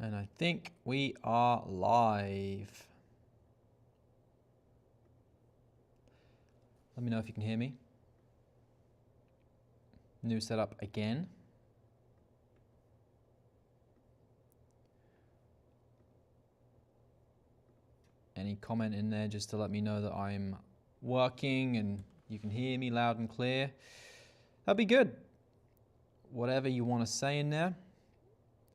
And I think we are live. Let me know if you can hear me. New setup again. Any comment in there just to let me know that I'm working and you can hear me loud and clear. That'd be good. Whatever you want to say in there.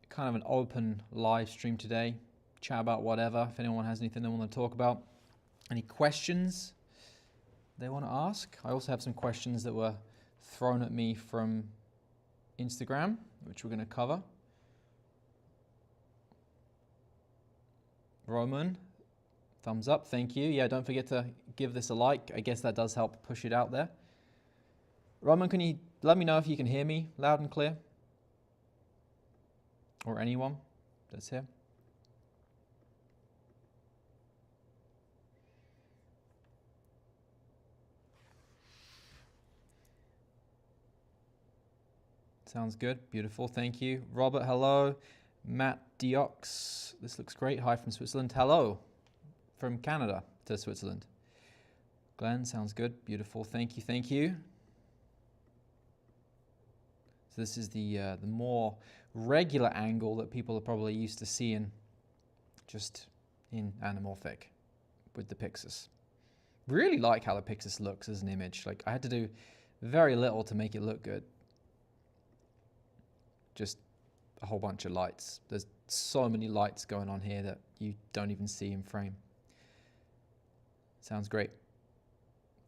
Kind of an open live stream today. Chat about whatever. If anyone has anything they want to talk about. Any questions they want to ask? I also have some questions that were thrown at me from Instagram, which we're going to cover. Roman, thumbs up, thank you. Yeah, don't forget to give this a like. I guess that does help push it out there. Roman, can you let me know if you can hear me loud and clear? Or anyone that's here? Sounds good. Beautiful. Thank you. Robert, hello. Matt Diox. This looks great. Hi from Switzerland. Hello from Canada to Switzerland. Glenn, sounds good. Beautiful. Thank you. Thank you. So this is the more regular angle that people are probably used to seeing just in Anamorphic with the Pyxis. Really like how the Pyxis looks as an image. Like I had to do very little to make it look good. Just a whole bunch of lights. There's so many lights going on here that you don't even see in frame. Sounds great.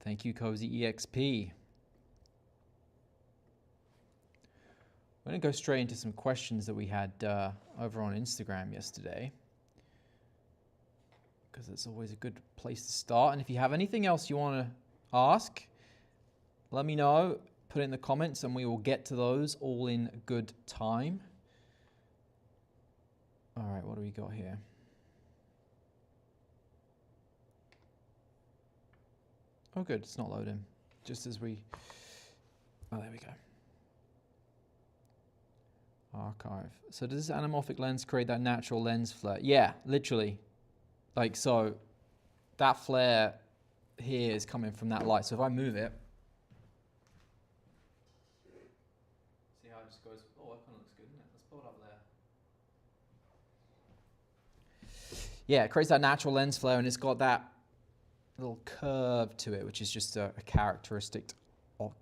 Thank you, Cozy EXP. We're going to go straight into some questions that we had over on Instagram yesterday, because it's always a good place to start. And if you have anything else you want to ask, let me know. Put it in the comments and we will get to those all in good time. All right, what do we got here? Oh, good, it's not loading. Just as we, oh, there we go. Archive. So does this anamorphic lens create that natural lens flare? Yeah, literally. Like, so that flare here is coming from that light. So if I move it, see how it just goes, oh, that kind of looks good, isn't it? Let's pull it up there. Yeah, it creates that natural lens flare and it's got that little curve to it, which is just a characteristic of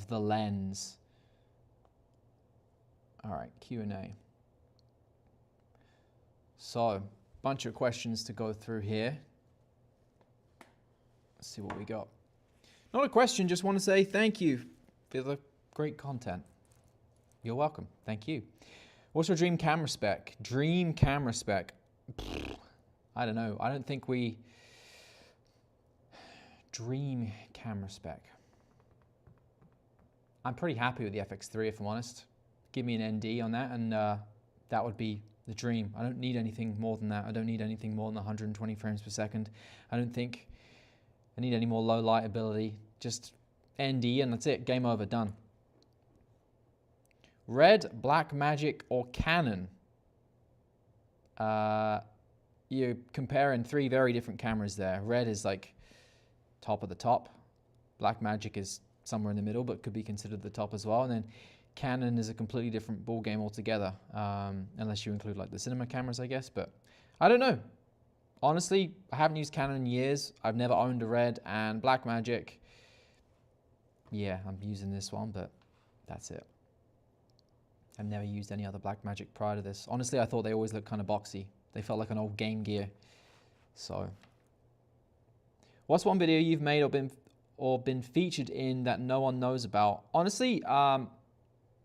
the lens. All right, Q&A. So, bunch of questions to go through here. Let's see what we got. Not a question, just want to say thank you for the great content. You're welcome. Thank you. What's your dream camera spec? Dream camera spec. I don't know. I don't think we... Dream camera spec. I'm pretty happy with the FX3 if I'm honest. Give me an ND on that and that would be the dream. I don't need anything more than that. I don't need anything more than 120 frames per second. I don't think I need any more low light ability. Just ND and that's it. Game over. Done. Red, Blackmagic, or Canon? You're comparing three very different cameras there. Red is like top of the top. Blackmagic is somewhere in the middle, but could be considered the top as well. And then Canon is a completely different ball game altogether, unless you include like the cinema cameras, I guess. But I don't know. Honestly, I haven't used Canon in years. I've never owned a Red and Blackmagic. Yeah, I'm using this one, but that's it. I've never used any other Blackmagic prior to this. Honestly, I thought they always looked kind of boxy. They felt like an old Game Gear. So, what's one video you've made or been featured in that no one knows about? Honestly,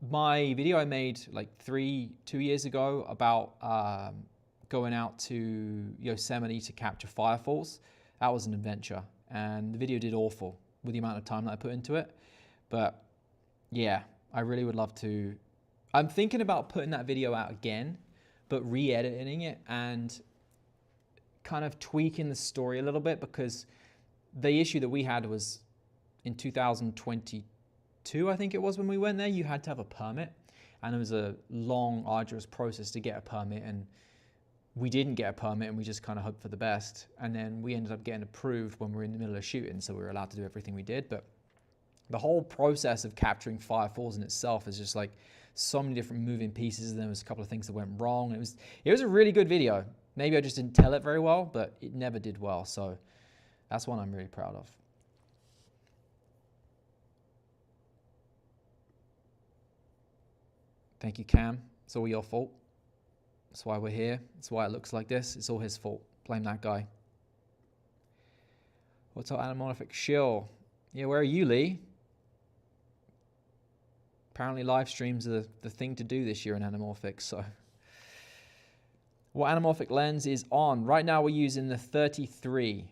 my video I made like 2 years ago about going out to Yosemite to capture firefalls, that was an adventure. And the video did awful with the amount of time that I put into it. But yeah, I really would love to. I'm thinking about putting that video out again, but re-editing it and kind of tweaking the story a little bit, because the issue that we had was in 2022, I think it was when we went there, you had to have a permit. and it was a long, arduous process to get a permit, and we didn't get a permit, and we just kind of hoped for the best. And then we ended up getting approved when we were in the middle of shooting, so we were allowed to do everything we did. But the whole process of capturing firefalls in itself is just like so many different moving pieces, and there was a couple of things that went wrong. It was a really good video. Maybe I just didn't tell it very well, but it never did well. So that's one I'm really proud of. Thank you, Cam. It's all your fault. That's why we're here. That's why it looks like this. It's all his fault. Blame that guy. What's up, Anamorphic? Shill. Yeah, where are you, Lee? Apparently live streams are the thing to do this year in Anamorphic, so. What anamorphic lens is on? Right now we're using the 33. I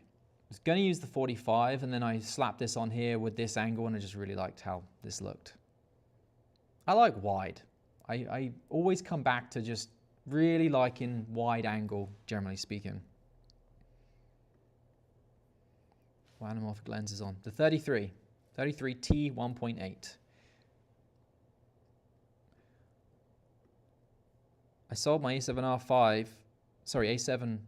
was going to use the 45, and then I slapped this on here with this angle, and I just really liked how this looked. I like wide. I always come back to just really liking wide angle, generally speaking. What anamorphic lens is on? The 33. 33T 1.8. I sold my A7R5, sorry, A7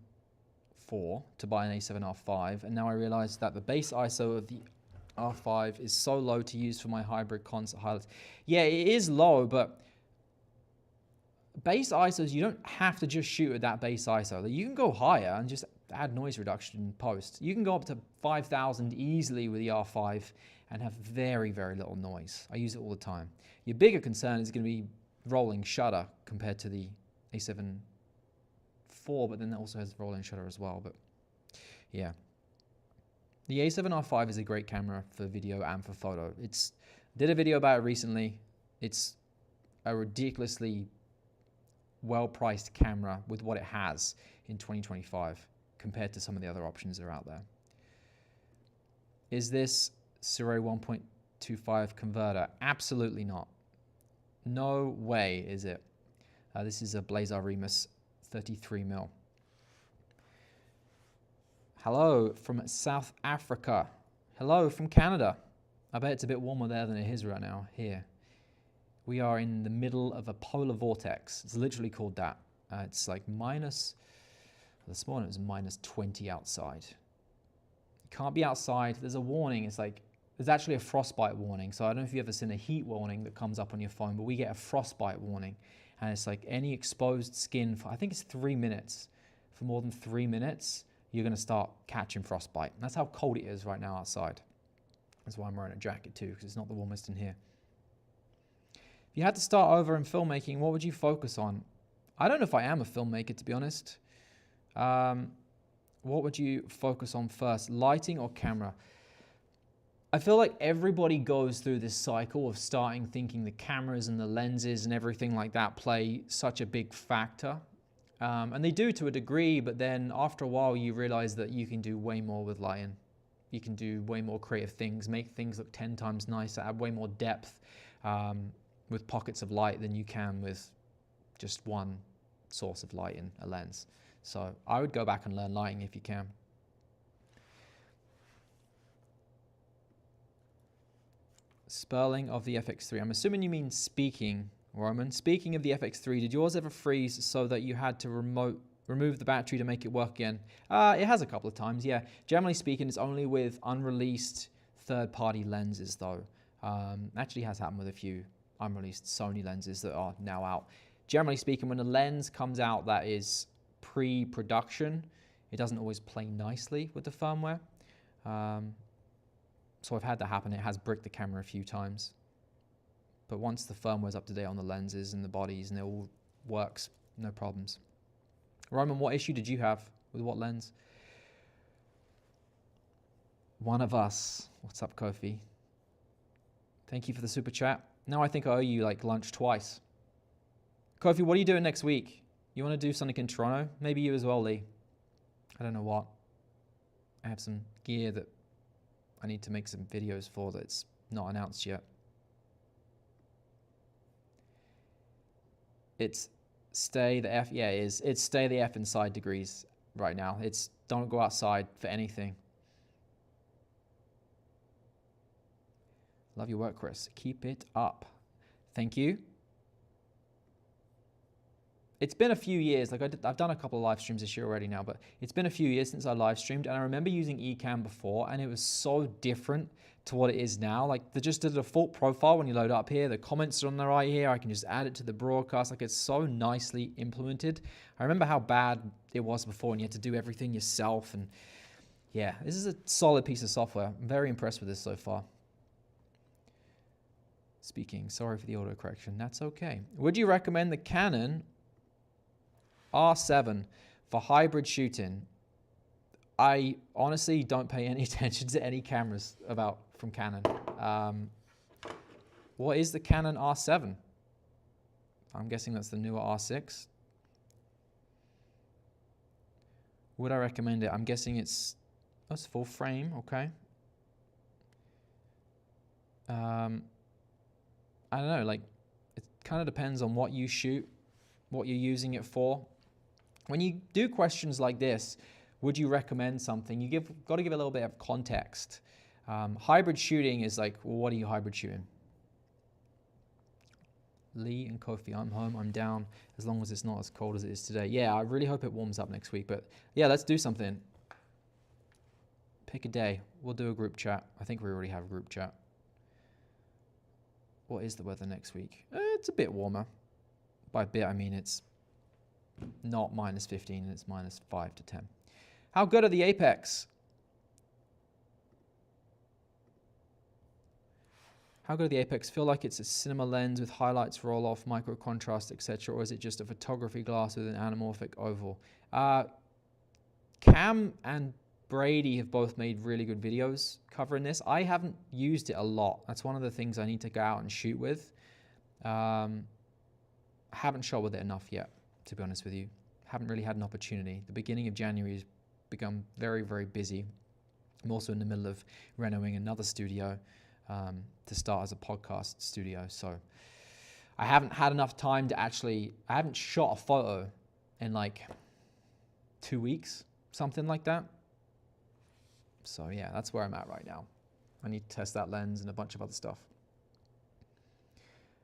IV to buy an A7R5, and now I realize that the base ISO of the R5 is so low to use for my hybrid concert highlights. Yeah, it is low, but base ISOs, you don't have to just shoot at that base ISO. You can go higher and just add noise reduction in post. You can go up to 5,000 easily with the R5 and have very, very little noise. I use it all the time. Your bigger concern is going to be rolling shutter compared to the A7 IV, but then it also has rolling shutter as well. But yeah, the A7R5 is a great camera for video and for photo. Did a video about it recently. It's a ridiculously well-priced camera with what it has in 2025 compared to some of the other options that are out there. Is this Sirui 1.25 converter? Absolutely not. No way is it. This is a Blazar Remus 33mm. Hello from South Africa. Hello from Canada. I bet it's a bit warmer there than it is right now here. We are in the middle of a polar vortex. It's literally called that. It's like this morning it was minus 20 outside. You can't be outside. There's a warning. There's actually a frostbite warning. So I don't know if you've ever seen a heat warning that comes up on your phone, but we get a frostbite warning. And it's like any exposed skin for, I think it's 3 minutes. For more than 3 minutes, you're going to start catching frostbite. And that's how cold it is right now outside. That's why I'm wearing a jacket too, because it's not the warmest in here. If you had to start over in filmmaking, what would you focus on? I don't know if I am a filmmaker, to be honest. What would you focus on first, lighting or camera? I feel like everybody goes through this cycle of starting thinking the cameras and the lenses and everything like that play such a big factor. And they do to a degree, but then after a while you realize that you can do way more with lighting. You can do way more creative things, make things look 10 times nicer, add way more depth with pockets of light than you can with just one source of light in a lens. So I would go back and learn lighting if you can. Spurling of the FX3. I'm assuming you mean speaking, Roman. Speaking of the FX3, did yours ever freeze so that you had to remove the battery to make it work again? It has a couple of times, yeah. Generally speaking, it's only with unreleased third-party lenses, though. Actually has happened with a few unreleased Sony lenses that are now out. Generally speaking, when a lens comes out that is pre-production, it doesn't always play nicely with the firmware. So I've had that happen. It has bricked the camera a few times. But once the firmware's up to date on the lenses and the bodies and it all works, no problems. Roman, what issue did you have with what lens? One of us. What's up, Kofi? Thank you for the super chat. Now I think I owe you like lunch twice. Kofi, what are you doing next week? You want to do something in Toronto? Maybe you as well, Lee. I don't know what. I have some gear that I need to make some videos for that's not announced yet. It's stay the F. Yeah, it is. It's stay the F inside degrees right now. It's don't go outside for anything. Love your work, Chris. Keep it up. Thank you. it's been a few years. Like I've done a couple of live streams this year already now, but it's been a few years since I live streamed, and I remember using Ecamm before, and it was so different to what it is now. Like just the default profile when you load up here, the comments are on the right here. I can just add it to the broadcast. Like it's so nicely implemented. I remember how bad it was before, and you had to do everything yourself. And yeah, this is a solid piece of software. I'm very impressed with this so far. Speaking, sorry for the auto correction. That's okay. Would you recommend the Canon R7 for hybrid shooting? I honestly don't pay any attention to any cameras from Canon. What is the Canon R7? I'm guessing that's the newer R6. Would I recommend it? I'm guessing it's full frame. Okay. I don't know. Like, it kind of depends on what you shoot, what you're using it for. When you do questions like this, would you recommend something? Got to give a little bit of context. Hybrid shooting is like, well, what are you hybrid shooting? Lee and Kofi, I'm home, I'm down, as long as it's not as cold as it is today. Yeah, I really hope it warms up next week, but yeah, let's do something. Pick a day. We'll do a group chat. I think we already have a group chat. What is the weather next week? It's a bit warmer. By a bit, I mean it's not minus 15, it's minus 5 to 10. How good are the Apex? How good are the Apex? Feel like it's a cinema lens with highlights, roll off, micro contrast, etc., or is it just a photography glass with an anamorphic oval? Cam and Brady have both made really good videos covering this. I haven't used it a lot. That's one of the things I need to go out and shoot with. I haven't shot with it enough yet, to be honest with you. Haven't really had an opportunity. The beginning of January has become very, very busy. I'm also in the middle of renovating another studio to start as a podcast studio. So I haven't had enough time to I haven't shot a photo in like 2 weeks, something like that. So yeah, that's where I'm at right now. I need to test that lens and a bunch of other stuff.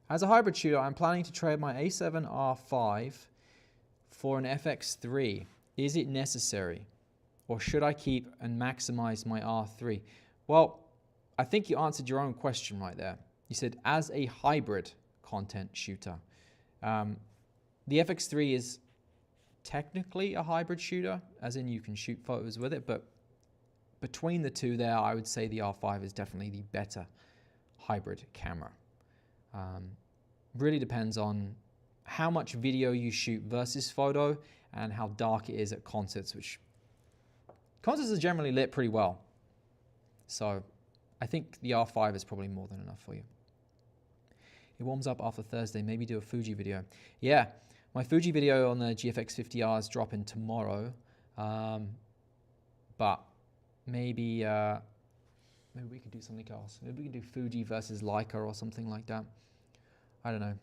As a hybrid shooter, I'm planning to trade my A7R5 for an FX3. Is it necessary? Or should I keep and maximize my R3? Well, I think you answered your own question right there. You said, as a hybrid content shooter. The FX3 is technically a hybrid shooter, as in you can shoot photos with it, but between the two there, I would say the R5 is definitely the better hybrid camera. Really depends on how much video you shoot versus photo and how dark it is at concerts, which concerts are generally lit pretty well. So I think the R5 is probably more than enough for you. It warms up after Thursday. Maybe do a Fuji video. Yeah, my Fuji video on the GFX 50R is dropping tomorrow. But maybe we could do something else. Maybe we can do Fuji versus Leica or something like that. I don't know.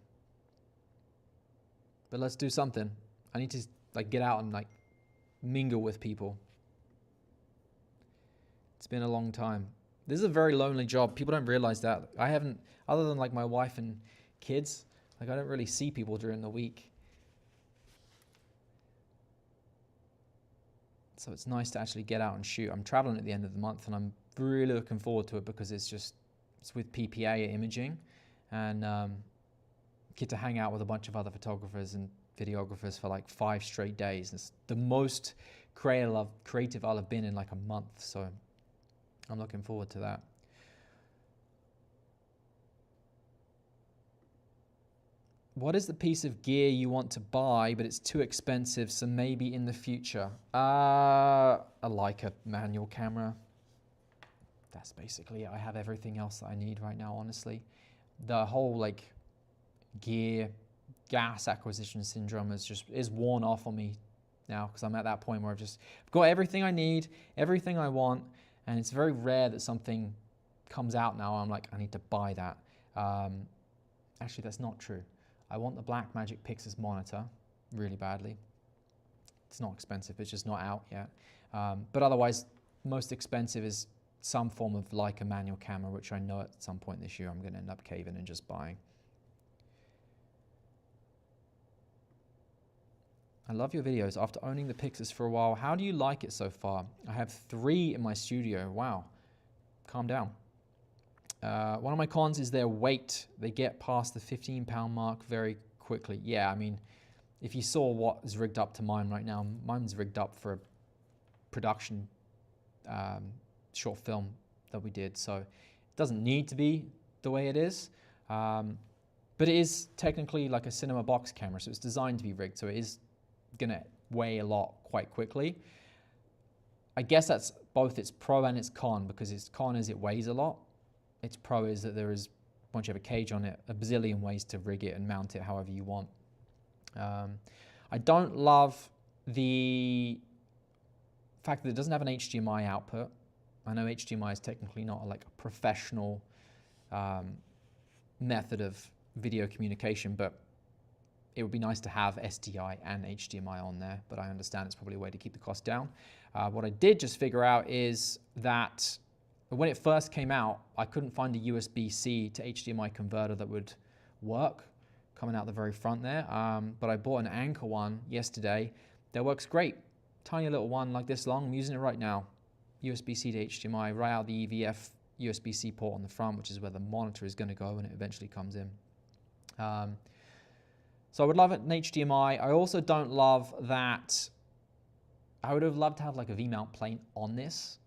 But let's do something. I need to like get out and like mingle with people. It's been a long time. This is a very lonely job. People don't realize that. I haven't, other than like my wife and kids, like I don't really see people during the week. So it's nice to actually get out and shoot. I'm traveling at the end of the month and I'm really looking forward to it because it's with PPA imaging and get to hang out with a bunch of other photographers and videographers for like 5 straight days. It's the most creative I'll have been in like a month. So I'm looking forward to that. What is the piece of gear you want to buy, but it's too expensive, so maybe in the future? I like a manual camera. That's basically it. I have everything else that I need right now, honestly. The whole like gas acquisition syndrome is worn off on me now because I'm at that point where I've got everything I need, everything I want, and it's very rare that something comes out now. I'm like, I need to buy that. Actually, that's not true. I want the Blackmagic Pyxis monitor really badly. It's not expensive, it's just not out yet. But otherwise, most expensive is some form of Leica manual camera, which I know at some point this year I'm going to end up caving and just buying. I love your videos. After owning the Pyxis for a while, how do you like it so far? I have 3 in my studio. Wow. Calm down. One of my cons is their weight. They get past the 15-pound mark very quickly. Yeah, I mean, if you saw what is rigged up to mine right now, mine's rigged up for a production short film that we did. So it doesn't need to be the way it is. But it is technically like a cinema box camera, so it's designed to be rigged. So it is going to weigh a lot quite quickly. I guess that's both its pro and its con, because its con is it weighs a lot. Its pro is that there is, once you have a cage on it, a bazillion ways to rig it and mount it however you want. I don't love the fact that it doesn't have an HDMI output. I know HDMI is technically not like a professional method of video communication, but it would be nice to have SDI and HDMI on there, but I understand it's probably a way to keep the cost down. What I did just figure out is that when it first came out, I couldn't find a USB-C to HDMI converter that would work coming out the very front there, but I bought an Anker one yesterday that works great. Tiny little one like this long, I'm using it right now. USB-C to HDMI, right out the EVF USB-C port on the front, which is where the monitor is going to go when it eventually comes in. So I would love it in HDMI. I also don't love that. I would have loved to have like a V-mount plate on this.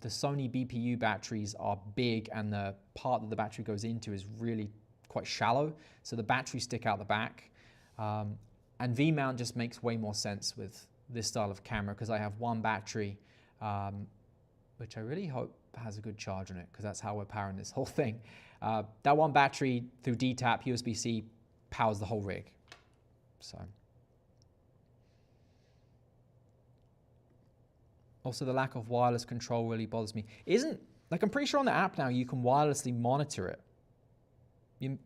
The Sony BPU batteries are big, and the part that the battery goes into is really quite shallow. So the batteries stick out the back. And V-mount just makes way more sense with this style of camera, because I have one battery, which I really hope has a good charge on it, because that's how we're powering this whole thing. That one battery through DTAP, USB-C, powers the whole rig. So. Also, the lack of wireless control really bothers me. I'm pretty sure on the app now you can wirelessly monitor it.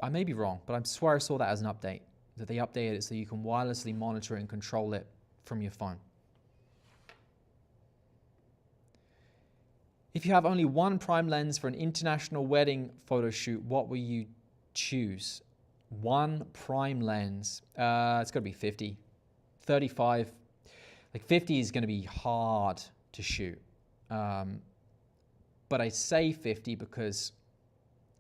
I may be wrong, but I swear I saw that as an update, that they updated it so you can wirelessly monitor it and control it from your phone. If you have only one prime lens for an international wedding photo shoot, what will you choose? One prime lens. It's got to be 50. 35. Like 50 is going to be hard to shoot. But I say 50 because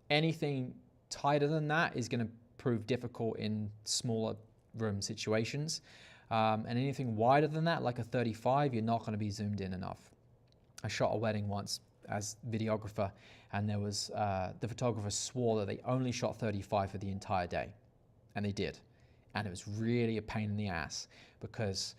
anything tighter than that is going to prove difficult in smaller room situations. And anything wider than that, like a 35, you're not going to be zoomed in enough. I shot a wedding once as videographer, and there was the photographer swore that they only shot 35 for the entire day, and they did. And it was really a pain in the ass, because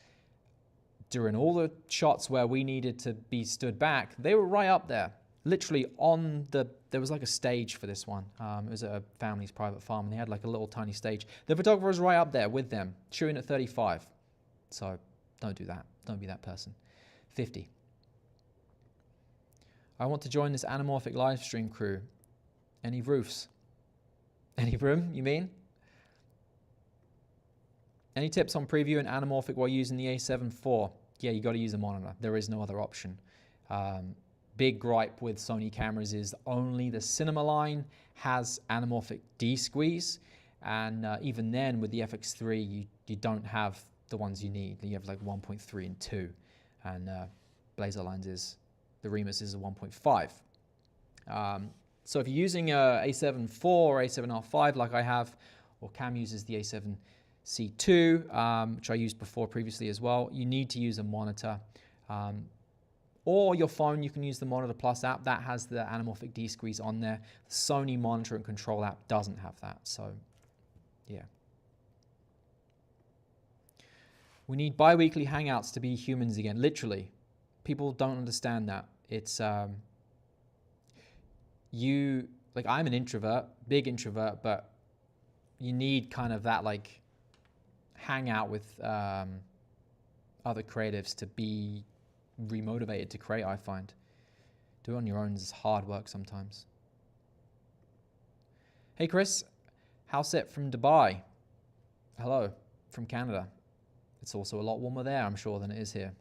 during all the shots where we needed to be stood back, they were right up there, literally on there was like a stage for this one. It was at a family's private farm, and they had like a little tiny stage. The photographer was right up there with them, shooting at 35. So don't do that. Don't be that person. 50. I want to join this Anamorphic live stream crew. Any roofs? Any room, you mean? Any tips on previewing Anamorphic while using the A7 IV? Yeah, you got to use a monitor. There is no other option. Big gripe with Sony cameras is only the cinema line has Anamorphic D-squeeze, and even then with the FX3 you don't have the ones you need. You have like 1.3 and 2, and Blazer lenses. The Remus is a 1.5. So if you're using a A7 IV or A7R5 like I have, or Cam uses the A7C2, which I used before previously as well, you need to use a monitor. Or your phone, you can use the Monitor Plus app. That has the Anamorphic D-squeeze on there. The Sony Monitor and Control app doesn't have that. So, yeah. We need bi-weekly hangouts to be humans again, literally. People don't understand that. It's I'm an introvert, big introvert, but you need kind of that like hangout with other creatives to be remotivated to create, I find. Do it on your own is hard work sometimes. Hey Chris, house set from Dubai. Hello, from Canada. It's also a lot warmer there, I'm sure, than it is here.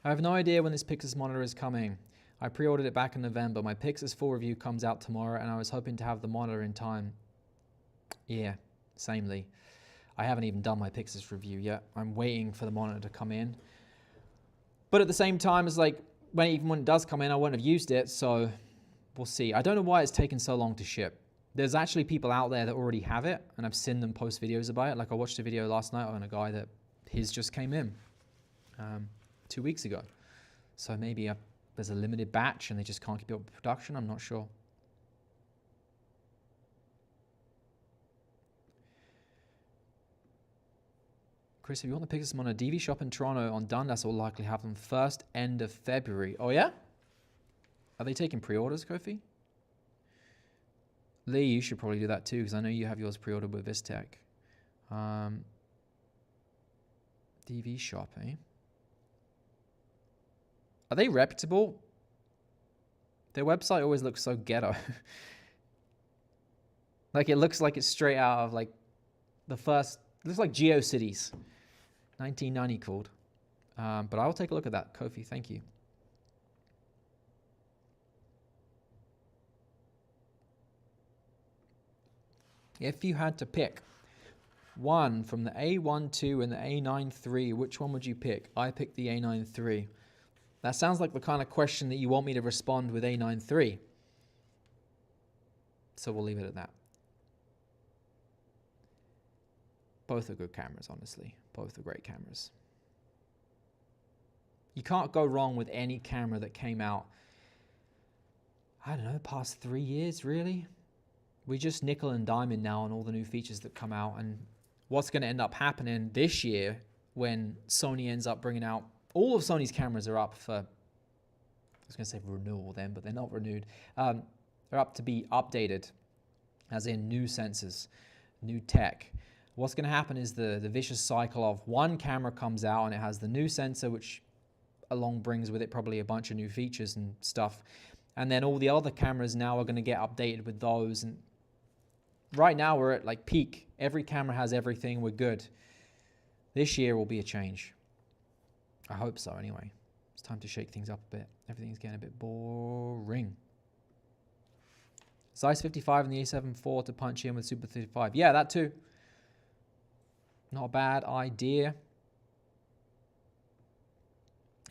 I have no idea when this Pyxis monitor is coming. I pre-ordered it back in November. My Pyxis full review comes out tomorrow, and I was hoping to have the monitor in time. Yeah, Samely. I haven't even done my Pyxis review yet. I'm waiting for the monitor to come in. But at the same time, it's like, even when it does come in, I won't have used it, so we'll see. I don't know why it's taken so long to ship. There's actually people out there that already have it, and I've seen them post videos about it. Like I watched a video last night on a guy that his just came in 2 weeks ago. So maybe there's a limited batch and they just can't keep up with production. I'm not sure. Chris, if you want the Pyxis on a DV shop in Toronto on Dundas, will likely have them first end of February. Oh yeah? Are they taking pre-orders, Kofi? Lee, you should probably do that too, because I know you have yours pre-ordered with Vistec. DV shop, eh? Are they reputable? Their website always looks so ghetto. Like it looks like it's straight out of like the first, it looks like GeoCities. 1990 called. But I will take a look at that, Kofi, thank you. If you had to pick one from the A1 II and the A9 III, which one would you pick? I picked the A9 III. That sounds like the kind of question that you want me to respond with A9 III. So we'll leave it at that. Both are good cameras, honestly. Both are great cameras. You can't go wrong with any camera that came out, I don't know, past 3 years, really. We just nickel and diamond now on all the new features that come out, and what's going to end up happening this year when Sony ends up bringing out, all of Sony's cameras are up for, I was going to say renewal then, but they're not renewed. They're up to be updated, as in new sensors, new tech. What's going to happen is the vicious cycle of one camera comes out and it has the new sensor, which along brings with it probably a bunch of new features and stuff. And then all the other cameras now are going to get updated with those. And right now we're at like peak. Every camera has everything. We're good. This year will be a change. I hope so anyway. It's time to shake things up a bit. Everything's getting a bit boring. Size 55 and the A7 IV to punch in with Super 35. Yeah, that too. Not a bad idea.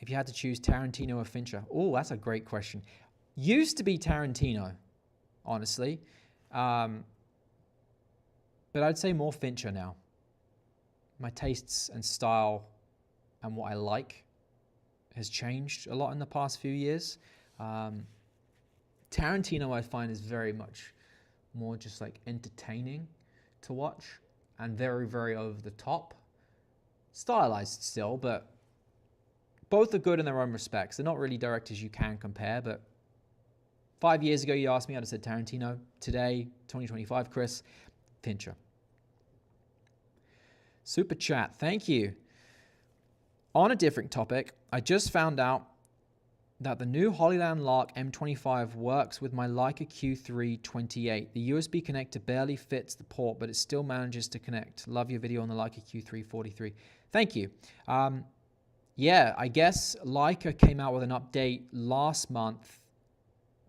If you had to choose Tarantino or Fincher. Oh, that's a great question. Used to be Tarantino, honestly. But I'd say more Fincher now. My tastes and style and what I like has changed a lot in the past few years. Tarantino I find is very much more just like entertaining to watch and very, very over the top. Stylized still, but both are good in their own respects. They're not really directors you can compare, but 5 years ago you asked me, I'd have said Tarantino. Today, 2025, Chris, Fincher. Super chat, thank you. On a different topic, I just found out that the new Hollyland Lark M25 works with my Leica Q3 28. The USB connector barely fits the port, but it still manages to connect. Love your video on the Leica Q3 43. Thank you. Yeah, I guess Leica came out with an update last month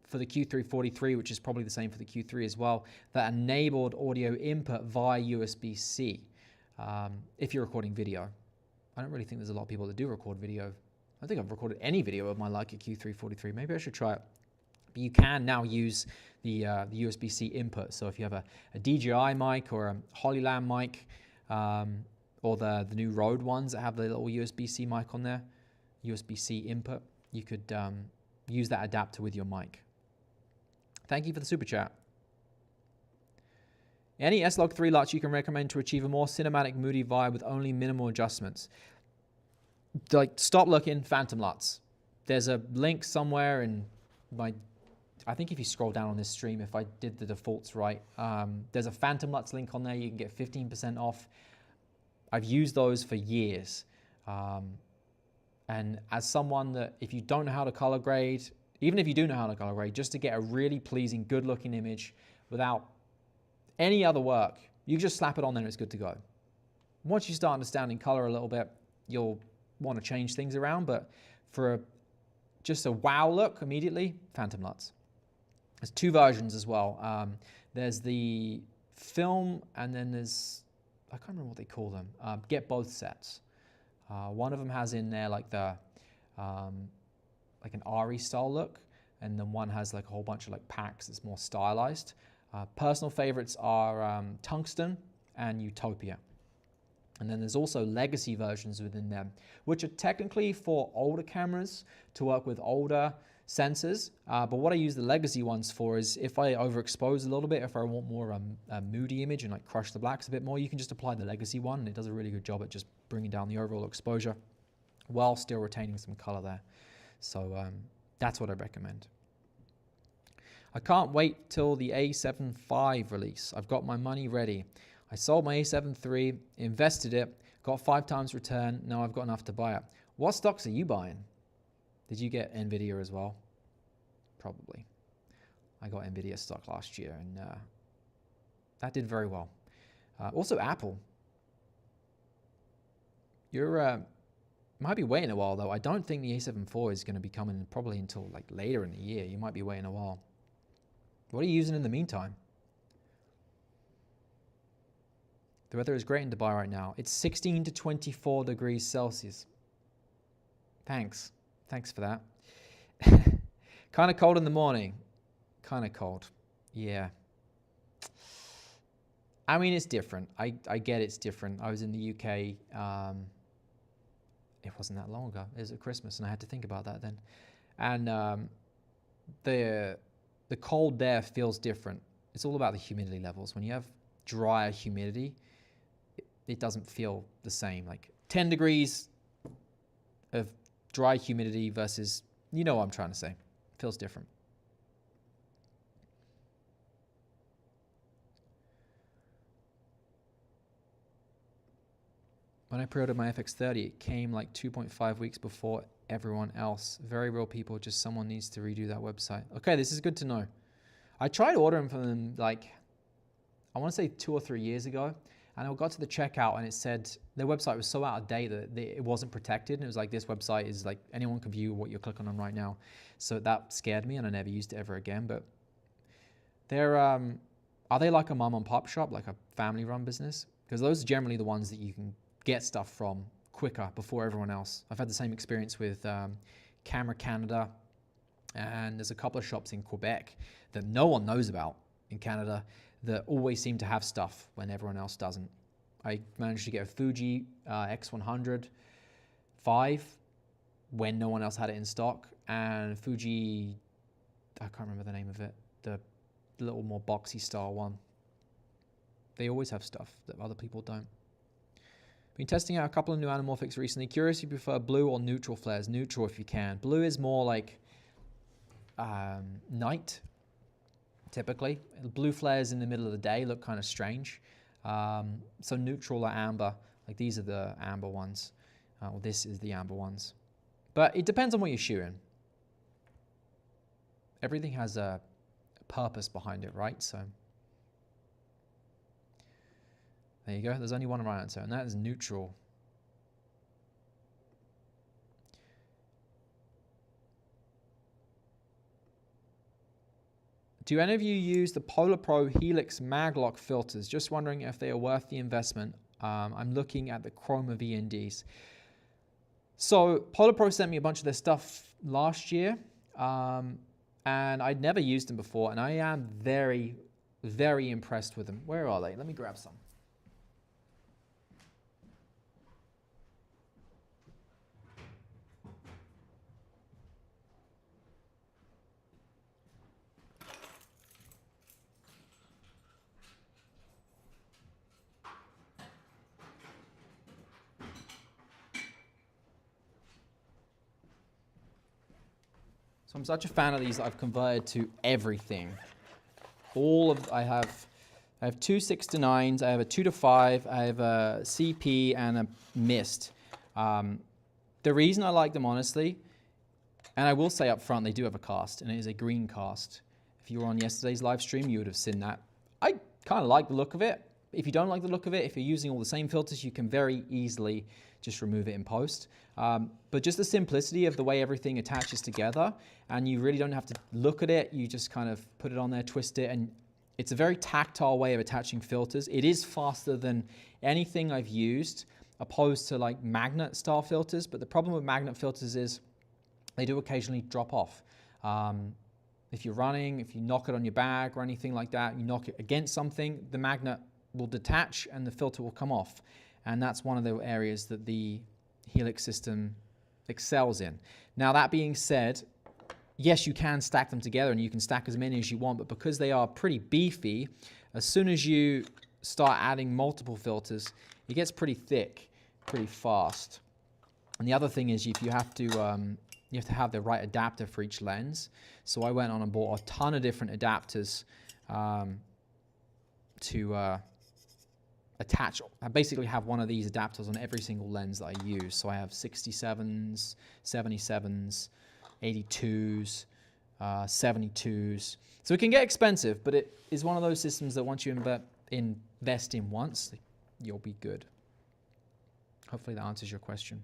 for the Q3 43, which is probably the same for the Q3 as well, that enabled audio input via USB-C if you're recording video. I don't really think there's a lot of people that do record video. I think I've recorded any video of my Leica Q3 43. Maybe I should try it. But you can now use the USB-C input. So if you have a DJI mic or a Hollyland mic, or the new Rode ones that have the little USB-C mic on there, USB-C input, you could use that adapter with your mic. Thank you for the super chat. Any S-Log 3 LUTs you can recommend to achieve a more cinematic, moody vibe with only minimal adjustments? Like, stop looking, Phantom LUTs. There's a link somewhere in my, I think if you scroll down on this stream, if I did the defaults right, there's a Phantom LUTs link on there. You can get 15% off. I've used those for years. And as someone that, if you don't know how to color grade, even if you do know how to color grade, just to get a really pleasing, good looking image without any other work, you just slap it on there and it's good to go. Once you start understanding color a little bit, you'll want to change things around, but for just a wow look immediately, Phantom LUTs. There's two versions as well. There's the film, and then there's, I can't remember what they call them. Get both sets. One of them has in there like the like an RE style look, and then one has like a whole bunch of like packs that's more stylized. Personal favorites are Tungsten and Utopia. And then there's also legacy versions within them, which are technically for older cameras to work with older sensors. But what I use the legacy ones for is if I overexpose a little bit, if I want more a moody image and like crush the blacks a bit more, you can just apply the legacy one, and it does a really good job at just bringing down the overall exposure while still retaining some color there. So that's what I recommend. I can't wait till the A7 IV release. I've got my money ready. I sold my A7 III, invested it, got 5 times return. Now I've got enough to buy it. What stocks are you buying? Did you get Nvidia as well? Probably. I got Nvidia stock last year, and that did very well. Also Apple. You're might be waiting a while though. I don't think the A7 IV is going to be coming probably until like later in the year. You might be waiting a while. What are you using in the meantime? The weather is great in Dubai right now. It's 16 to 24 degrees Celsius. Thanks. Thanks for that. Kind of cold in the morning. Kind of cold. Yeah. I mean, it's different. I get it's different. I was in the UK. It wasn't that long ago. It was at Christmas, and I had to think about that then. And the cold there feels different. It's all about the humidity levels. When you have drier humidity, it doesn't feel the same. Like 10 degrees of dry humidity versus, you know what I'm trying to say. It feels different. When I pre-ordered my FX30, it came like 2.5 weeks before everyone else. Very real people, just someone needs to redo that website. Okay, this is good to know. I tried ordering from them like, I want to say 2 or 3 years ago, and I got to the checkout and it said their website was so out of date that it wasn't protected. And it was like, this website is like, anyone can view what you're clicking on right now. So that scared me and I never used it ever again. But they're, are they like a mom and pop shop, like a family run business? Because those are generally the ones that you can get stuff from quicker before everyone else. I've had the same experience with Camera Canada, and there's a couple of shops in Quebec that no one knows about in Canada that always seem to have stuff when everyone else doesn't. I managed to get a Fuji X100 5 when no one else had it in stock, and Fuji, I can't remember the name of it, the little more boxy style one. They always have stuff that other people don't. Been testing out a couple of new anamorphics recently. Curious if you prefer blue or neutral flares. Neutral if you can. Blue is more like night, typically. Blue flares in the middle of the day look kind of strange. So neutral or amber, like these are the amber ones. Or this is the amber ones. But it depends on what you're shooting. Everything has a purpose behind it, right? So there you go. There's only one right answer, and that is neutral. Do any of you use the Polar Pro Helix Maglock filters? Just wondering if they are worth the investment. I'm looking at the Chroma VNDs. So Polar Pro sent me a bunch of their stuff last year, and I'd never used them before, and I am very, very impressed with them. Where are they? Let me grab some. So I'm such a fan of these that I've converted to everything. I have 2 6-9s, I have a 2-5, I have a CP and a mist. The reason I like them, honestly, and I will say up front, they do have a cast, and it is a green cast. If you were on yesterday's live stream, you would have seen that. I kind of like the look of it. If you don't like the look of it, if you're using all the same filters, you can very easily just remove it in post. But just the simplicity of the way everything attaches together, and you really don't have to look at it. You just kind of put it on there, twist it, and It's a very tactile way of attaching filters. It is faster than anything I've used, opposed to like magnet style filters. But the problem with magnet filters is they do occasionally drop off. If you're running, if you knock it on your bag or anything like that, you knock it against something, the magnet will detach and the filter will come off. And that's one of the areas that the Helix system excels in. Now, that being said, yes, you can stack them together and you can stack as many as you want, but because they are pretty beefy, as soon as you start adding multiple filters, it gets pretty thick, pretty fast. And the other thing is you have to have the right adapter for each lens. So I went on and bought a ton of different adapters to attach. I basically have one of these adapters on every single lens that I use. So I have 67s, 77s, 82s, 72s. So it can get expensive, but it is one of those systems that once you invest in once, you'll be good. Hopefully that answers your question.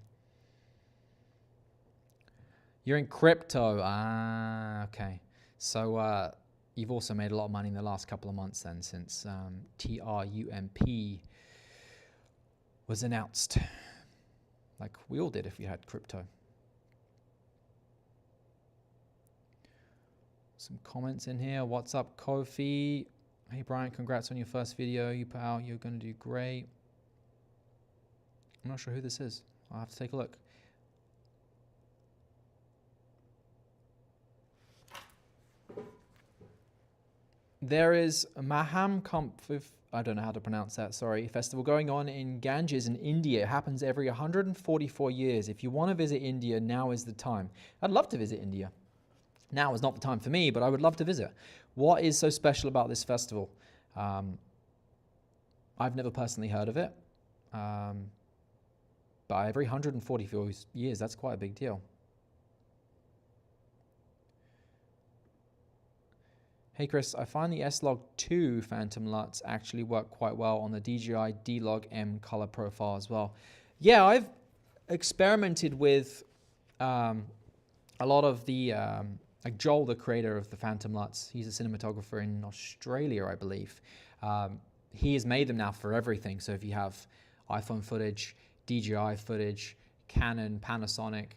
You're in crypto. Ah, okay. So you've also made a lot of money in the last couple of months then, since TRUMP was announced. Like we all did if we had crypto. Some comments in here. What's up, Kofi? Hey, Brian, congrats on your first video you put out. You're going to do great. I'm not sure who this is. I'll have to take a look. There is a Maham I don't know how to pronounce that, sorry, festival going on in Ganges in India. It happens every 144 years. If you want to visit India, now is the time. I'd love to visit India. Now is not the time for me, but I would love to visit. What is so special about this festival? I've never personally heard of it. But every 144 years, that's quite a big deal. Hey Chris, I find the S-Log2 Phantom LUTs actually work quite well on the DJI D-Log M color profile as well. Yeah, I've experimented with a lot of the, like Joel, the creator of the Phantom LUTs, he's a cinematographer in Australia, I believe. He has made them now for everything. So if you have iPhone footage, DJI footage, Canon, Panasonic,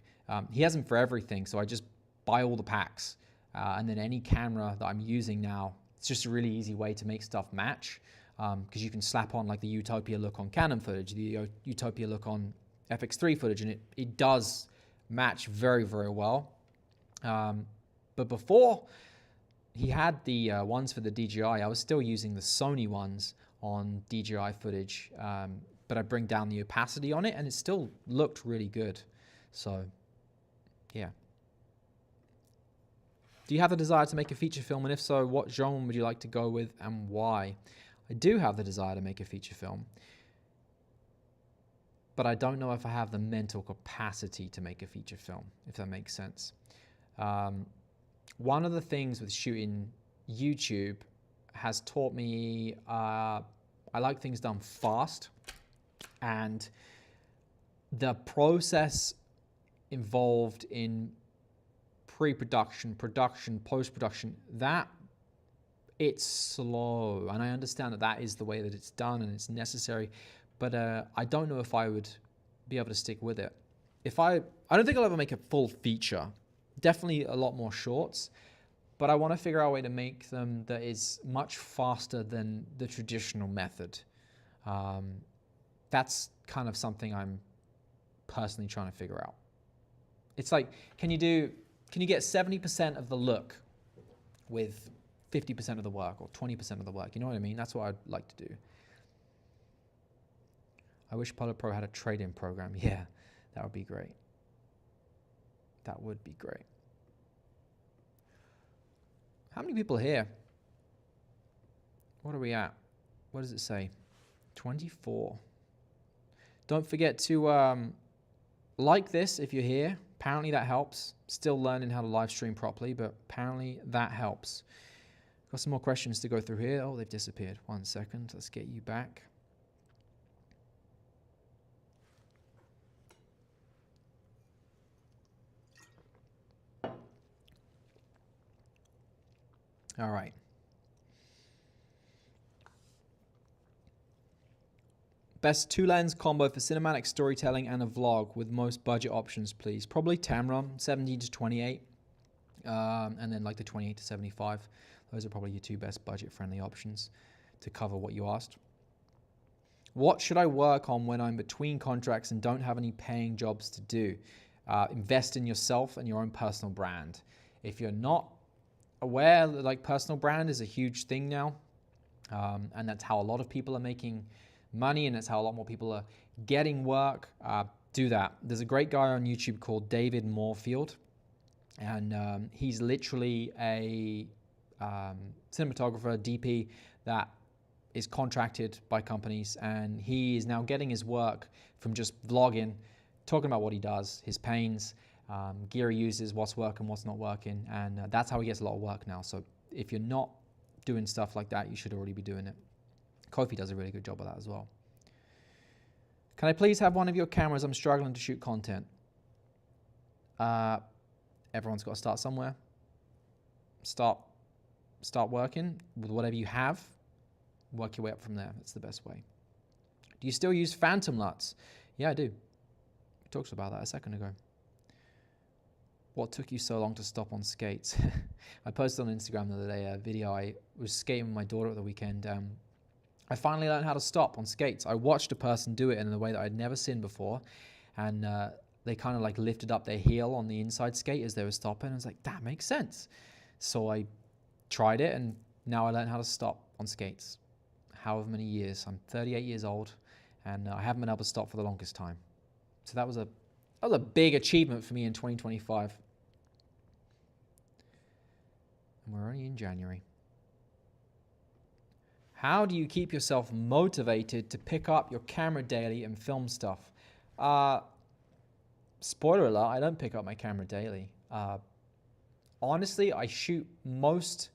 he has them for everything. So I just buy all the packs. And then any camera that I'm using now, it's just a really easy way to make stuff match, because you can slap on like the Utopia look on Canon footage, the Utopia look on FX3 footage, and it does match very, very well. But before he had the ones for the DJI, I was still using the Sony ones on DJI footage, but I bring down the opacity on it and it still looked really good. So yeah. Do you have the desire to make a feature film? And if so, what genre would you like to go with and why? I do have the desire to make a feature film, but I don't know if I have the mental capacity to make a feature film, if that makes sense. One of the things with shooting YouTube has taught me I like things done fast, and the process involved in pre-production, production, post-production, that it's slow. And I understand that that is the way that it's done and it's necessary, but I don't know if I would be able to stick with it. I don't think I'll ever make a full feature. Definitely a lot more shorts, but I want to figure out a way to make them that is much faster than the traditional method. That's kind of something I'm personally trying to figure out. It's like, can you get 70% of the look with 50% of the work or 20% of the work? You know what I mean? That's what I'd like to do. I wish Pilot Pro had a trade-in program. Yeah, that would be great. That would be great. How many people are here? What are we at? What does it say? 24. Don't forget to like this if you're here. Apparently that helps. Still learning how to live stream properly, but apparently that helps. Got some more questions to go through here. Oh, they've disappeared. 1 second. Let's get you back. All right. Best 2-lens combo for cinematic storytelling and a vlog with most budget options, please. Probably Tamron, 70 to 28, and then like the 28 to 75. Those are probably your 2 best budget-friendly options to cover what you asked. What should I work on when I'm between contracts and don't have any paying jobs to do? Invest in yourself and your own personal brand. If you're not aware, like personal brand is a huge thing now, and that's how a lot of people are making money, and that's how a lot more people are getting work. Do that. There's a great guy on YouTube called David Moorfield, and he's literally a cinematographer, DP, that is contracted by companies, and he is now getting his work from just vlogging, talking about what he does, his pains, gear he uses, what's working, what's not working, and that's how he gets a lot of work now. So if you're not doing stuff like that, you should already be doing it. Kofi does a really good job of that as well. Can I please have one of your cameras? I'm struggling to shoot content. Everyone's got to start somewhere. Start working with whatever you have. Work your way up from there. That's the best way. Do you still use phantom LUTs? Yeah, I do. We talked about that a second ago. What took you so long to stop on skates? I posted on Instagram the other day a video. I was skating with my daughter at the weekend. I finally learned how to stop on skates. I watched a person do it in a way that I'd never seen before, and they kind of like lifted up their heel on the inside skate as they were stopping. I was like, that makes sense. So I tried it, and now I learned how to stop on skates. However many years. I'm 38 years old, and I haven't been able to stop for the longest time. So that was a big achievement for me in 2025. And we're only in January. How do you keep yourself motivated to pick up your camera daily and film stuff? Spoiler alert, I don't pick up my camera daily. Honestly, I shoot most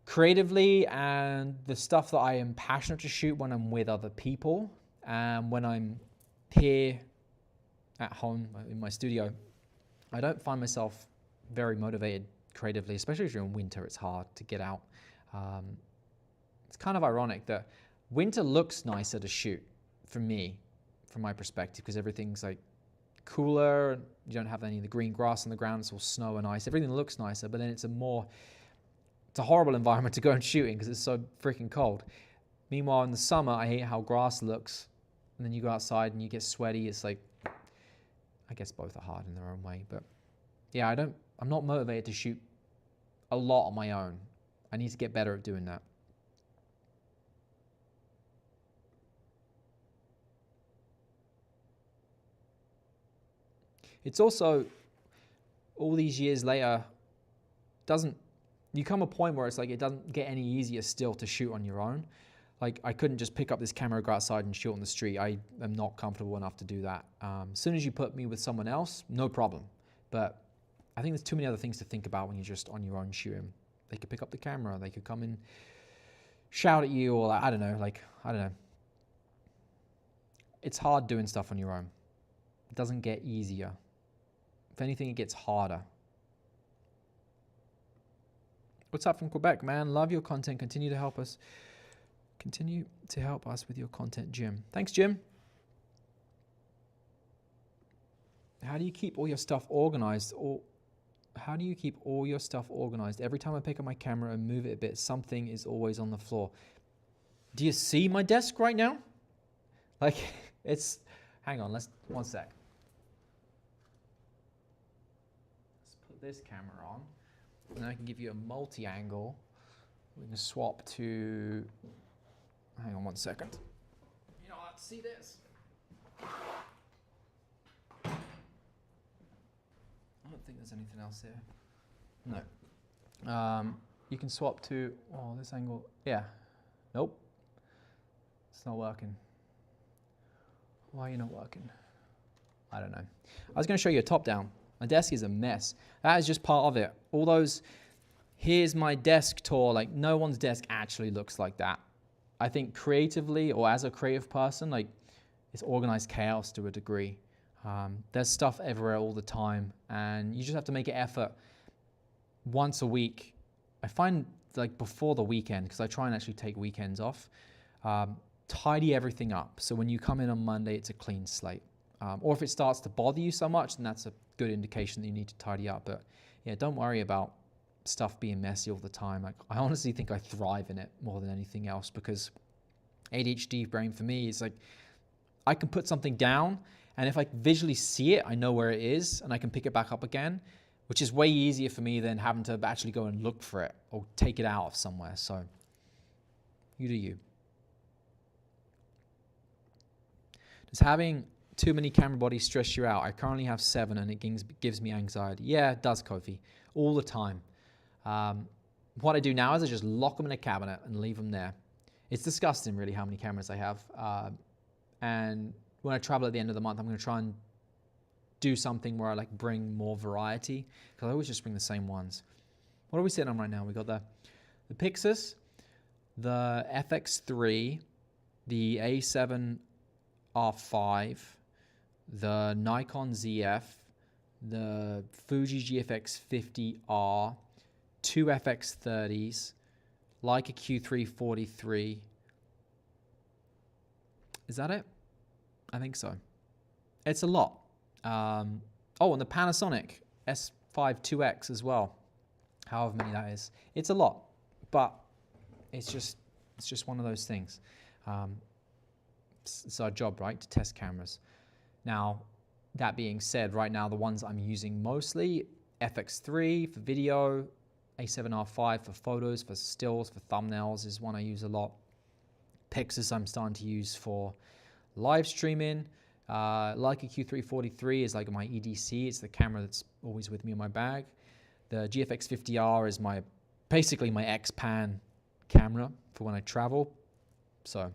creatively and the stuff that I am passionate to shoot when I'm with other people, and when I'm here at home in my studio, I don't find myself very motivated creatively, especially during winter. It's hard to get out. It's kind of ironic that winter looks nicer to shoot for me, from my perspective, because everything's like cooler. You don't have any of the green grass on the ground. It's all snow and ice. Everything looks nicer, but then it's a horrible environment to go and shoot in because it's so freaking cold. Meanwhile, in the summer, I hate how grass looks, and then you go outside and you get sweaty. It's like, I guess both are hard in their own way, but yeah, I'm not motivated to shoot a lot on my own. I need to get better at doing that. It's also, all these years later, you come a point where it's like it doesn't get any easier still to shoot on your own. Like, I couldn't just pick up this camera, go outside and shoot on the street. I am not comfortable enough to do that. As soon as you put me with someone else, no problem. But I think there's too many other things to think about when you're just on your own shooting. They could pick up the camera, they could come and shout at you, or like, I don't know. It's hard doing stuff on your own. It doesn't get easier. If anything, it gets harder. What's up from Quebec, man? Love your content. Continue to help us with your content, Jim. Thanks, Jim. How do you keep all your stuff organized? Every time I pick up my camera and move it a bit, something is always on the floor. Do you see my desk right now? Like, hang on, one sec. Let's put this camera on, and I can give you a multi-angle. We can swap to, hang on one second. Let's see this. I don't think there's anything else here. No. You can swap to, this angle. Yeah. Nope. It's not working. Why are you not working? I don't know. I was going to show you a top down. My desk is a mess. That is just part of it. All those, here's my desk tour, like no one's desk actually looks like that. I think creatively, or as a creative person, like it's organized chaos to a degree. There's stuff everywhere all the time, and you just have to make an effort once a week. I find like before the weekend, because I try and actually take weekends off, tidy everything up. So when you come in on Monday, it's a clean slate. Or if it starts to bother you so much, then that's a good indication that you need to tidy up. But yeah, don't worry about stuff being messy all the time. Like, I honestly think I thrive in it more than anything else, because ADHD brain for me is like, I can put something down, and if I visually see it, I know where it is and I can pick it back up again, which is way easier for me than having to actually go and look for it or take it out of somewhere. So you do you. Does having too many camera bodies stress you out? I currently have 7 and it gives me anxiety. Yeah, it does, Kofi, all the time. What I do now is I just lock them in a cabinet and leave them there. It's disgusting, really, how many cameras I have. And when I travel at the end of the month, I'm going to try and do something where I like bring more variety, because I always just bring the same ones. What are we sitting on right now? We got the Pyxis, the FX3, the A7R5, the Nikon ZF, the Fuji GFX 50R, 2 FX30s, Leica Q3 Is that it? I think so. It's a lot. Oh, and the Panasonic S5 2X as well. However many that is. It's a lot, but it's just one of those things. It's our job, right, to test cameras. Now, that being said, right now the ones I'm using mostly, FX3 for video, A7R5 for photos, for stills, for thumbnails is one I use a lot. Pyxis I'm starting to use for live streaming. Leica Q3 is like my EDC. It's the camera that's always with me in my bag. The GFX 50R is basically my X-Pan camera for when I travel. So,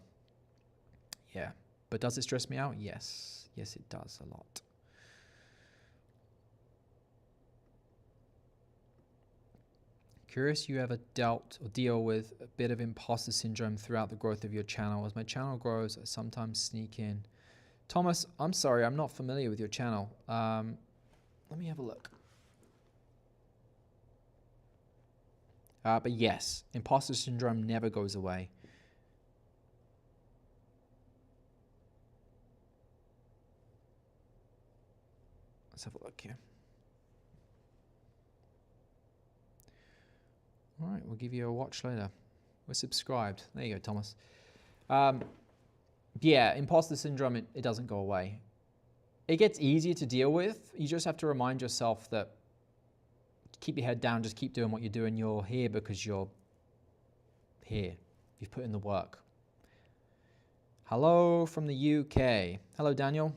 yeah. But does it stress me out? Yes. Yes, it does a lot. Curious, you ever dealt or deal with a bit of imposter syndrome throughout the growth of your channel? As my channel grows, I sometimes sneak in. Thomas, I'm sorry, I'm not familiar with your channel. Let me have a look. But yes, imposter syndrome never goes away. Let's have a look here. All right, we'll give you a watch later. We're subscribed. There you go, Thomas. Yeah, imposter syndrome, it doesn't go away. It gets easier to deal with. You just have to remind yourself that keep your head down, just keep doing what you're doing. You're here because you're here. You've put in the work. Hello from the UK. Hello, Daniel.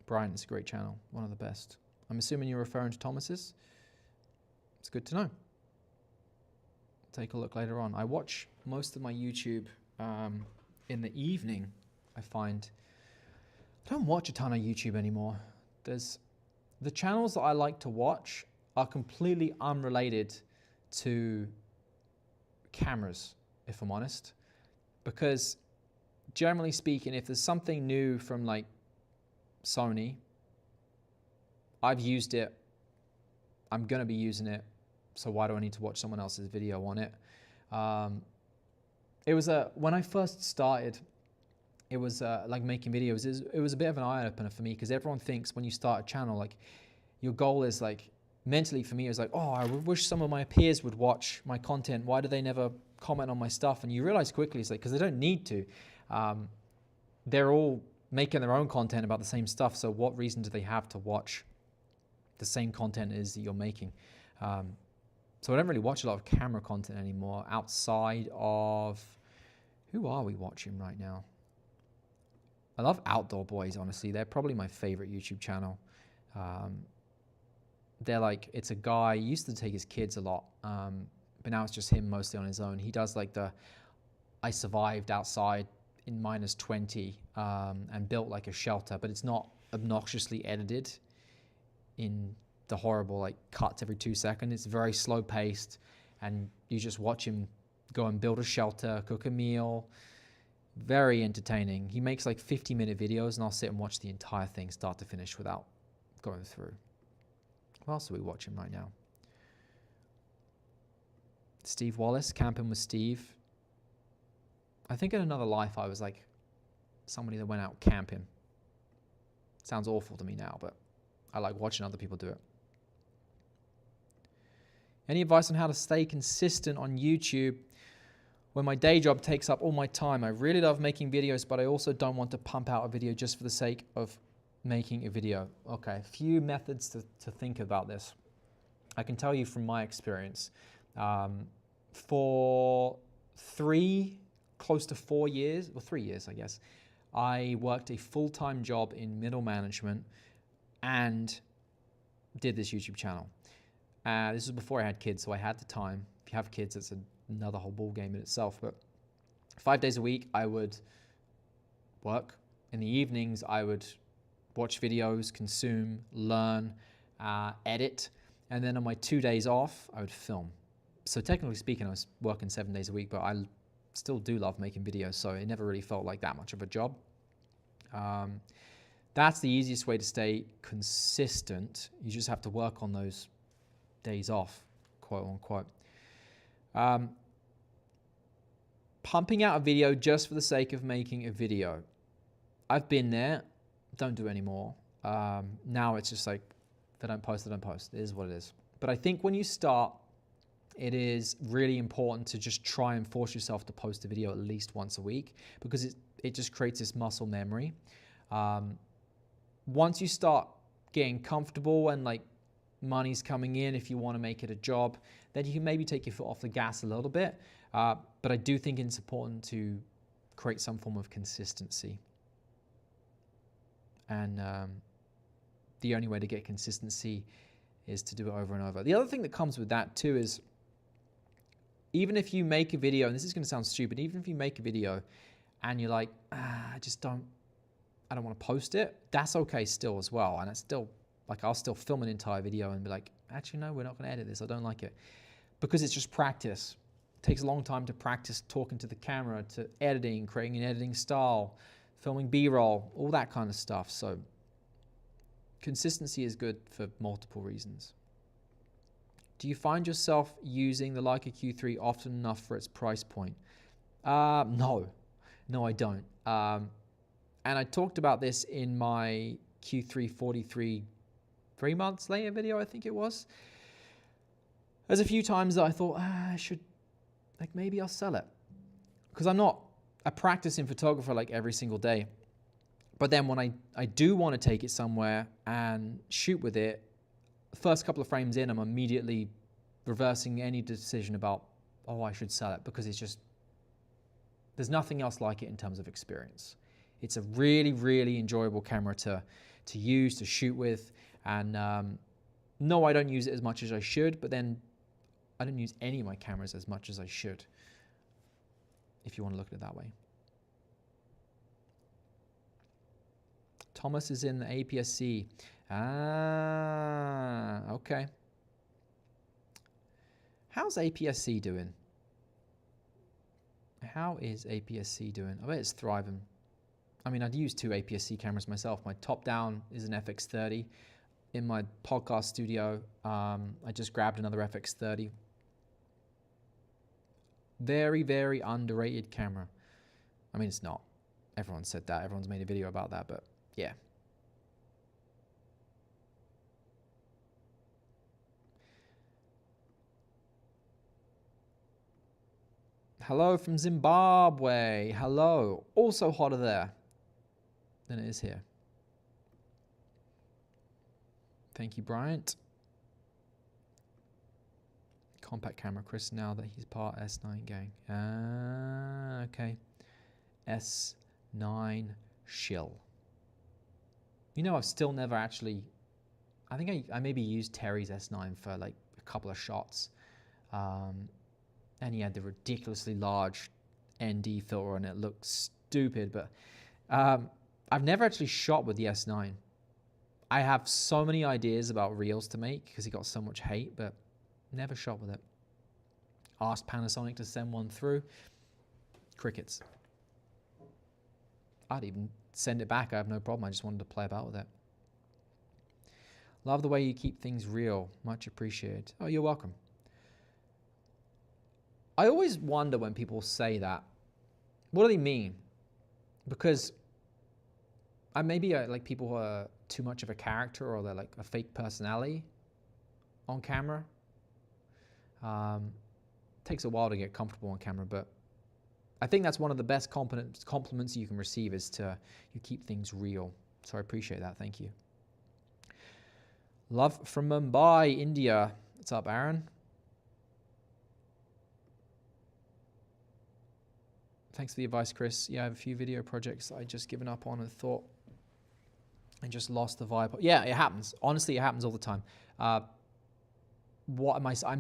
Brian, it's a great channel. One of the best. I'm assuming you're referring to Thomas's. It's good to know. Take a look later on. I watch most of my YouTube in the evening. I find I don't watch a ton of YouTube anymore. There's the channels that I like to watch are completely unrelated to cameras, if I'm honest, because generally speaking, if there's something new from like Sony, I've used it, I'm going to be using it, so why do I need to watch someone else's video on it? It was when I first started, it was like making videos, it was a bit of an eye-opener for me, because everyone thinks when you start a channel, like your goal is like, mentally for me, it was like, oh, I wish some of my peers would watch my content. Why do they never comment on my stuff? And you realize quickly, it's like, because they don't need to. They're all making their own content about the same stuff, so what reason do they have to watch the same content as you're making? So I don't really watch a lot of camera content anymore outside of, who are we watching right now? I love Outdoor Boys, honestly. They're probably my favorite YouTube channel. They're like, it's a guy, he used to take his kids a lot, but now it's just him mostly on his own. He does like I survived outside in -20 and built like a shelter, but it's not obnoxiously edited in the horrible like cuts every 2 seconds. It's very slow paced, and you just watch him go and build a shelter, cook a meal. Very entertaining. He makes like 50-minute videos, and I'll sit and watch the entire thing start to finish without going through. What else are we watching right now? Steve Wallace, Camping with Steve. I think in another life I was like somebody that went out camping. Sounds awful to me now, but I like watching other people do it. Any advice on how to stay consistent on YouTube when my day job takes up all my time? I really love making videos, but I also don't want to pump out a video just for the sake of making a video. Okay, a few methods to think about this. I can tell you from my experience, for close to 4 years, or 3 years, I guess, I worked a full-time job in middle management and did this YouTube channel. This was before I had kids, so I had the time. If you have kids, it's another whole ball game in itself. But 5 days a week, I would work. In the evenings, I would watch videos, consume, learn, edit. And then on my 2 days off, I would film. So technically speaking, I was working 7 days a week, but I still do love making videos, so it never really felt like that much of a job. That's the easiest way to stay consistent. You just have to work on those days off, quote unquote. Pumping out a video just for the sake of making a video. I've been there, don't do it anymore. Now it's just like, if I don't post, I don't post. It is what it is. But I think when you start, it is really important to just try and force yourself to post a video at least once a week, because it just creates this muscle memory. Once you start getting comfortable and like money's coming in, if you want to make it a job, then you can maybe take your foot off the gas a little bit. But I do think it's important to create some form of consistency. And the only way to get consistency is to do it over and over. The other thing that comes with that too is, even if you make a video, and this is going to sound stupid, even if you make a video and you're like, I don't want to post it, that's okay still as well. And it's still, like, I'll still film an entire video and be like, actually, no, we're not going to edit this. I don't like it. Because it's just practice. It takes a long time to practice talking to the camera, to editing, creating an editing style, filming B-roll, all that kind of stuff. So consistency is good for multiple reasons. Do you find yourself using the Leica Q3 often enough for its price point? No, I don't. And I talked about this in my Q3 43 3 months later video, I think it was. There's a few times that I thought, I should, like, maybe I'll sell it. Because I'm not a practicing photographer like every single day. But then when I do want to take it somewhere and shoot with it, the first couple of frames in, I'm immediately reversing any decision about, I should sell it, because it's just, there's nothing else like it in terms of experience. It's a really, really enjoyable camera to use, to shoot with. And no, I don't use it as much as I should, but then I don't use any of my cameras as much as I should, if you want to look at it that way. Thomas is in the APS-C. Okay. How's APS-C doing? How is APS-C doing? I bet it's thriving. I mean, I'd use 2 APS-C cameras myself. My top down is an FX30. In my podcast studio, I just grabbed another FX30. Very, very underrated camera. I mean, it's not. Everyone said that. Everyone's made a video about that, but yeah. Hello from Zimbabwe. Hello. Also hotter there than it is here. Thank you, Bryant. Compact camera, Chris, now that he's part S9 gang. Okay. S9 shill. You know, I've still never actually, I think I maybe used Terry's S9 for like a couple of shots. And he had the ridiculously large ND filter and it looked stupid, but I've never actually shot with the S9. I have so many ideas about reels to make because he got so much hate, but never shot with it. Asked Panasonic to send one through. Crickets. I'd even send it back. I have no problem. I just wanted to play about with it. Love the way you keep things real. Much appreciated. Oh, you're welcome. I always wonder when people say that, What do they mean? Because maybe like people who are too much of a character, or they're like a fake personality on camera. Takes a while to get comfortable on camera, but I think that's one of the best compliments you can receive, is to you keep things real. So I appreciate that. Thank you. Love from Mumbai, India. What's up, Aaron? Thanks for the advice, Chris. Yeah, I have a few video projects I just given up on and thought I just lost the vibe. Yeah, it happens. Honestly, it happens all the time. I'm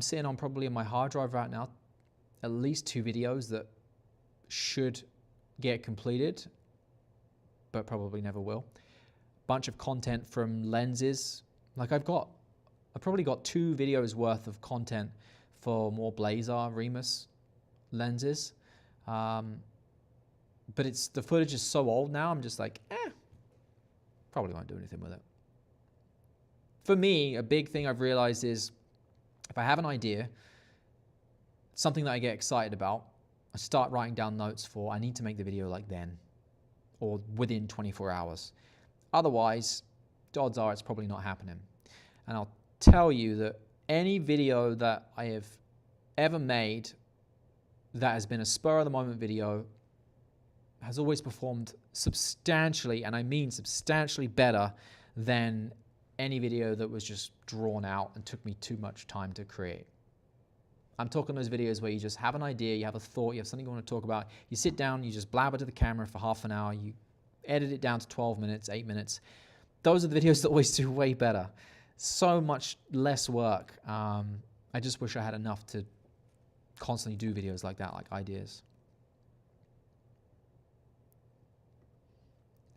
sitting on probably on my hard drive right now, at least 2 videos that should get completed, but probably never will. Bunch of content from lenses. Like I've probably got 2 videos worth of content for more Blazer Remus lenses. But the footage is so old now, I'm just like, probably won't do anything with it. For me, a big thing I've realized is if I have an idea, something that I get excited about, I start writing down notes for, I need to make the video like then, or within 24 hours. Otherwise, the odds are it's probably not happening. And I'll tell you that any video that I have ever made that has been a spur of the moment video has always performed substantially, and I mean substantially better than any video that was just drawn out and took me too much time to create. I'm talking those videos where you just have an idea, you have a thought, you have something you want to talk about, you sit down, you just blabber to the camera for half an hour, you edit it down to 12 minutes, 8 minutes. Those are the videos that always do way better. So much less work. I just wish I had enough to constantly do videos like that, like ideas.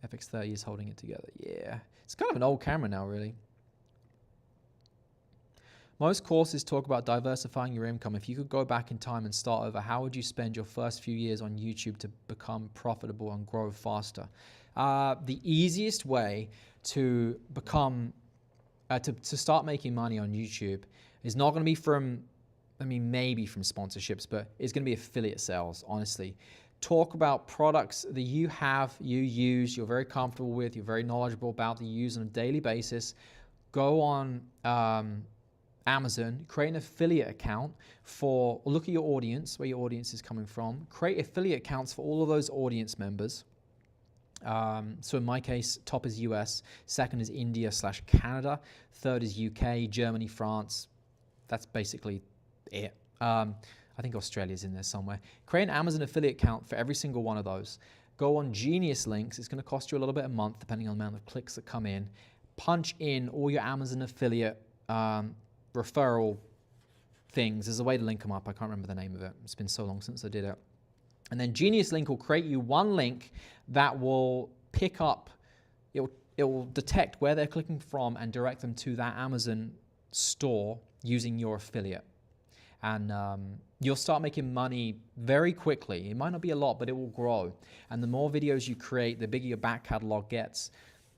FX30 is holding it together. Yeah. It's kind of an old camera now, really. Most courses talk about diversifying your income. If you could go back in time and start over, how would you spend your first few years on YouTube to become profitable and grow faster? The easiest way to become, to start making money on YouTube is not going to be from, maybe from sponsorships, but it's going to be affiliate sales, honestly. Talk about products that you have, you use, you're very comfortable with, you're very knowledgeable about, that you use on a daily basis. Go on Amazon, create an affiliate account or look at your audience, where your audience is coming from. Create affiliate accounts for all of those audience members. So in my case, top is US, second is India/Canada, third is UK, Germany, France. That's basically it. I think Australia's in there somewhere. Create an Amazon affiliate account for every single one of those. Go on Genius Links. It's going to cost you a little bit a month, depending on the amount of clicks that come in. Punch in all your Amazon affiliate referral things. There's a way to link them up. I can't remember the name of it. It's been so long since I did it. And then Genius Link will create you one link that will pick up, it will detect where they're clicking from and direct them to that Amazon store using your affiliate. And you'll start making money very quickly. It might not be a lot, but it will grow. And the more videos you create, the bigger your back catalog gets.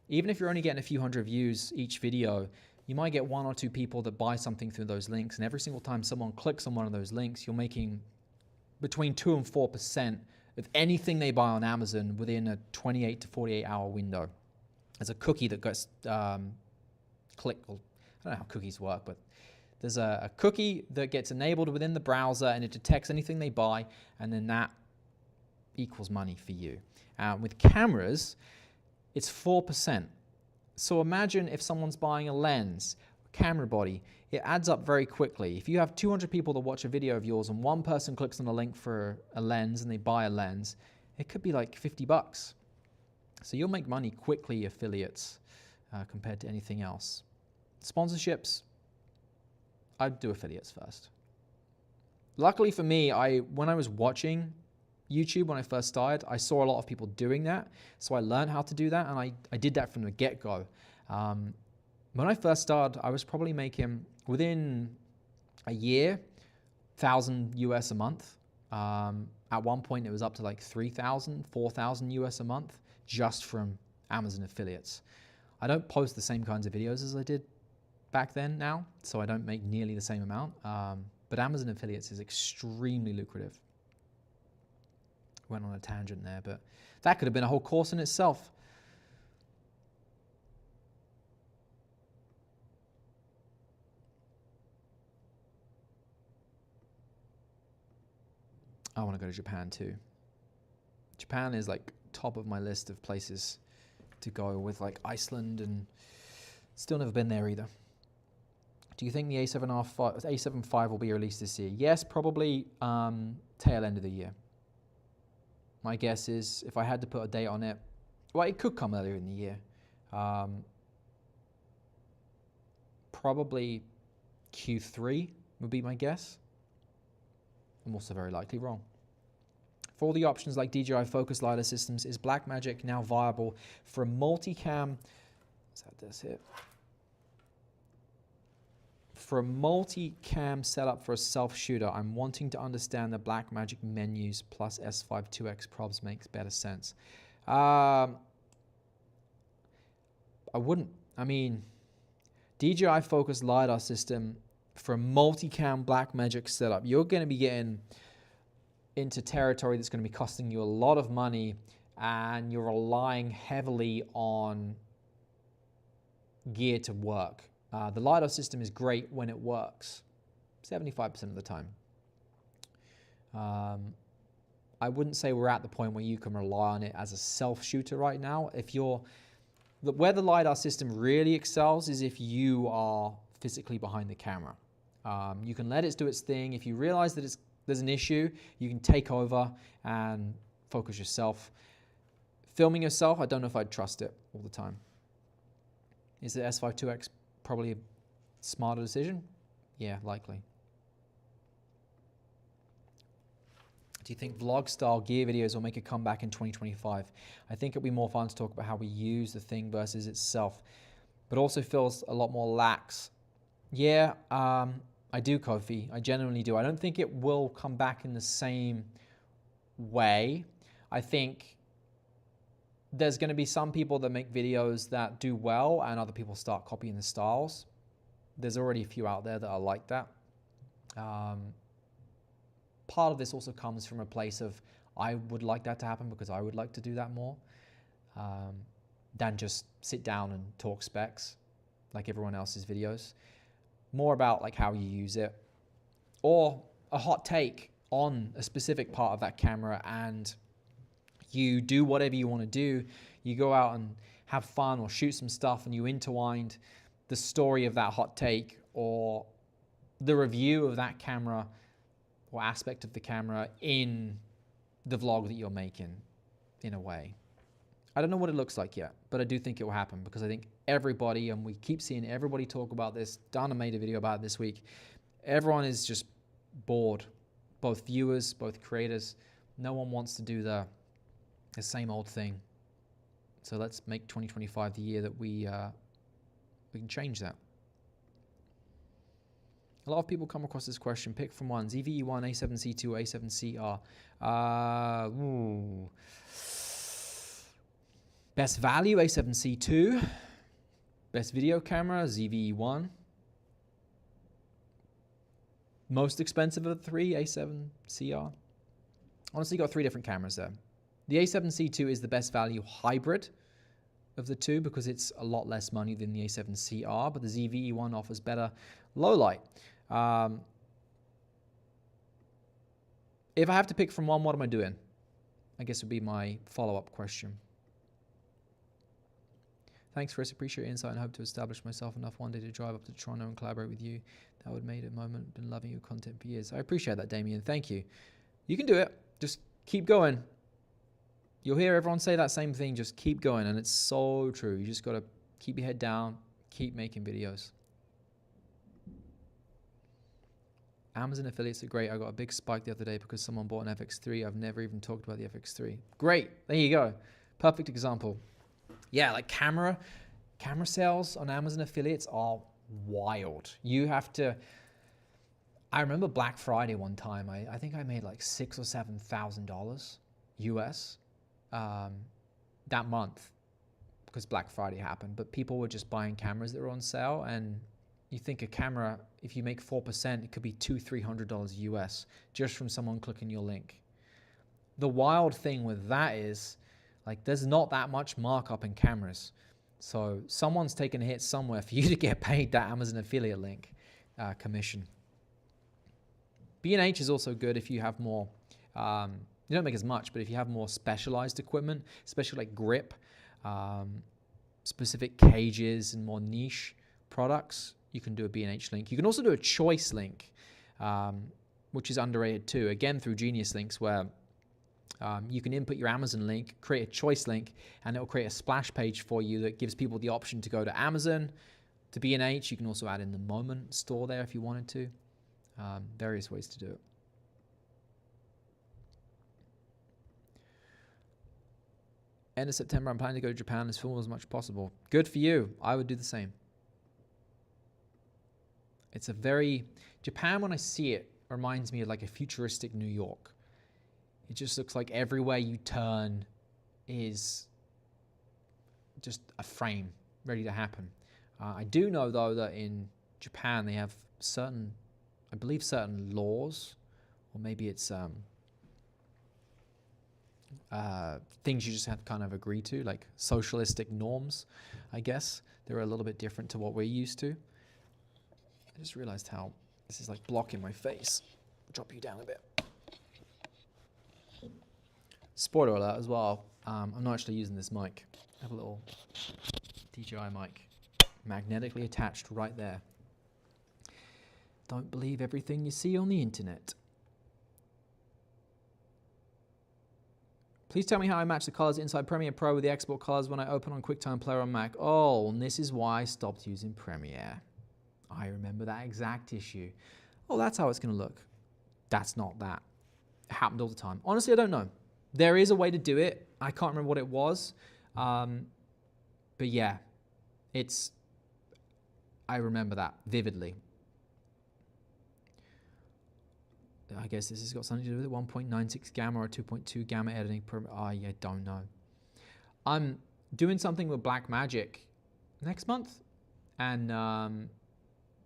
Even if you're only getting a few hundred views each video, you might get 1 or 2 people that buy something through those links. And every single time someone clicks on one of those links, you're making between 2 and 4% of anything they buy on Amazon within a 28 to 48 hour window. There's a cookie that gets clicked. Well, I don't know how cookies work, but there's a cookie that gets enabled within the browser, and it detects anything they buy, and then that equals money for you. With cameras, it's 4%. So imagine if someone's buying a lens, camera body, it adds up very quickly. If you have 200 people that watch a video of yours and one person clicks on a link for a lens and they buy a lens, it could be like $50. So you'll make money quickly, affiliates, compared to anything else. Sponsorships, I'd do affiliates first. Luckily for me, when I was watching YouTube when I first started, I saw a lot of people doing that. So I learned how to do that, and I did that from the get-go. When I first started, I was probably making, within a year, 1,000 US a month. At one point, it was up to like 3,000, 4,000 US a month just from Amazon affiliates. I don't post the same kinds of videos as I did back then now, so I don't make nearly the same amount. But Amazon affiliates is extremely lucrative. Went on a tangent there, but that could have been a whole course in itself. I want to go to Japan too. Japan is like top of my list of places to go, with like Iceland, and still never been there either. Do you think the A7 V will be released this year? Yes, probably tail end of the year. My guess is, if I had to put a date on it, well, it could come earlier in the year. Probably Q3 would be my guess. I'm also very likely wrong. For all the options like DJI focus LiDAR systems, is Blackmagic now viable for a multicam? Let's add this here. For a multi-cam setup for a self-shooter, I'm wanting to understand the Blackmagic menus plus S5 2X probs makes better sense. I wouldn't. I mean, DJI focused LiDAR system for a multi-cam Blackmagic setup, you're going to be getting into territory that's going to be costing you a lot of money, and you're relying heavily on gear to work. The LiDAR system is great when it works, 75% of the time. I wouldn't say we're at the point where you can rely on it as a self-shooter right now. Where the LiDAR system really excels is if you are physically behind the camera. You can let it do its thing. If you realize that there's an issue, you can take over and focus yourself. Filming yourself, I don't know if I'd trust it all the time. Is the S5 2X probably a smarter decision? Yeah, likely. Do you think vlog-style gear videos will make a comeback in 2025? I think it'll be more fun to talk about how we use the thing versus itself, but also feels a lot more lax. Yeah, I do, Kofi. I genuinely do. I don't think it will come back in the same way. I think there's going to be some people that make videos that do well, and other people start copying the styles. There's already a few out there that are like that. Part of this also comes from a place of, I would like that to happen because I would like to do that more than just sit down and talk specs like everyone else's videos. More about like how you use it, or a hot take on a specific part of that camera, and you do whatever you want to do. You go out and have fun or shoot some stuff, and you intertwined the story of that hot take or the review of that camera or aspect of the camera in the vlog that you're making, in a way. I don't know what it looks like yet, but I do think it will happen, because I think everybody, and we keep seeing everybody talk about this, Dana made a video about it this week, everyone is just bored, both viewers, both creators. No one wants to do the same old thing. So let's make 2025 the year that we can change that. A lot of people come across this question. Pick from one. ZVE1, A7C2, A7CR. Best value, A7C2. Best video camera, ZVE1. Most expensive of the three, A7CR. Honestly, got three different cameras there. The A7C2 is the best value hybrid of the two, because it's a lot less money than the A7CR, but the ZVE1 offers better low light. If I have to pick from one, what am I doing? I guess would be my follow-up question. Thanks, Chris. Appreciate your insight and hope to establish myself enough one day to drive up to Toronto and collaborate with you. That would make it a moment. Been loving your content for years. I appreciate that, Damien. Thank you. You can do it. Just keep going. You'll hear everyone say that same thing. Just keep going. And it's so true. You just got to keep your head down. Keep making videos. Amazon affiliates are great. I got a big spike the other day because someone bought an FX3. I've never even talked about the FX3. Great. There you go. Perfect example. Yeah, like camera sales on Amazon affiliates are wild. You have to, I remember Black Friday one time, I think I made like $6,000 or $7,000 US that month, because Black Friday happened, but people were just buying cameras that were on sale. And you think a camera, if you make 4%, it could be $200-300 US just from someone clicking your link. the wild thing with that is, like, there's not that much markup in cameras. So someone's taken a hit somewhere for you to get paid that Amazon affiliate link commission. B&H is also good if you have more, you don't make as much, but if you have more specialized equipment, especially like grip, specific cages and more niche products, you can do a B&H link. You can also do a choice link, which is underrated too, again through Genius Links, where you can input your Amazon link, create a choice link, and it will create a splash page for you that gives people the option to go to Amazon, to B&H. You can also add in the Moment store there if you wanted to. Various ways to do it. End of September, I'm planning to go to Japan as film as much as possible. Good for you. I would do the same. It's a very... Japan, when I see it, reminds me of like a futuristic New York. It just looks like everywhere you turn is just a frame ready to happen. I do know, though, that in Japan they have certain, I believe, certain laws, or maybe it's things you just have to kind of agree to, like socialistic norms, I guess. They're a little bit different to what we're used to. I just realized how this is like blocking my face. Drop you down a bit. Spoiler alert as well, I'm not actually using this mic. I have a little DJI mic magnetically attached right there. Don't believe everything you see on the internet. Please tell me how I match the colors inside Premiere Pro with the export colors when I open on QuickTime Player on Mac. Oh, and this is why I stopped using Premiere. I remember that exact issue. Oh, that's how it's going to look. That's not that. It happened all the time. Honestly, I don't know. There is a way to do it. I can't remember what it was. But yeah, I remember that vividly. I guess this has got something to do with it. 1.96 gamma or 2.2 gamma editing per... I don't know. I'm doing something with Blackmagic next month. And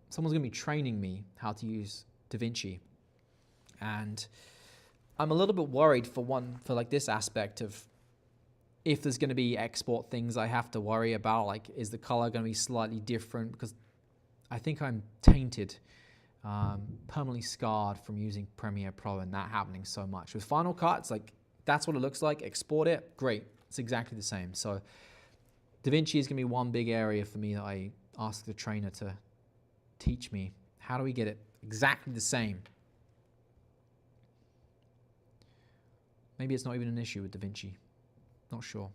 someone's going to be training me how to use DaVinci. And I'm a little bit worried for like this aspect of if there's going to be export things I have to worry about, like is the color going to be slightly different? Because I think I'm tainted, permanently scarred from using Premiere Pro and that happening so much. With Final Cut, it's like, that's what it looks like. Export it, great. It's exactly the same. So DaVinci is going to be one big area for me that I ask the trainer to teach me. How do we get it exactly the same? Maybe it's not even an issue with DaVinci. Not sure.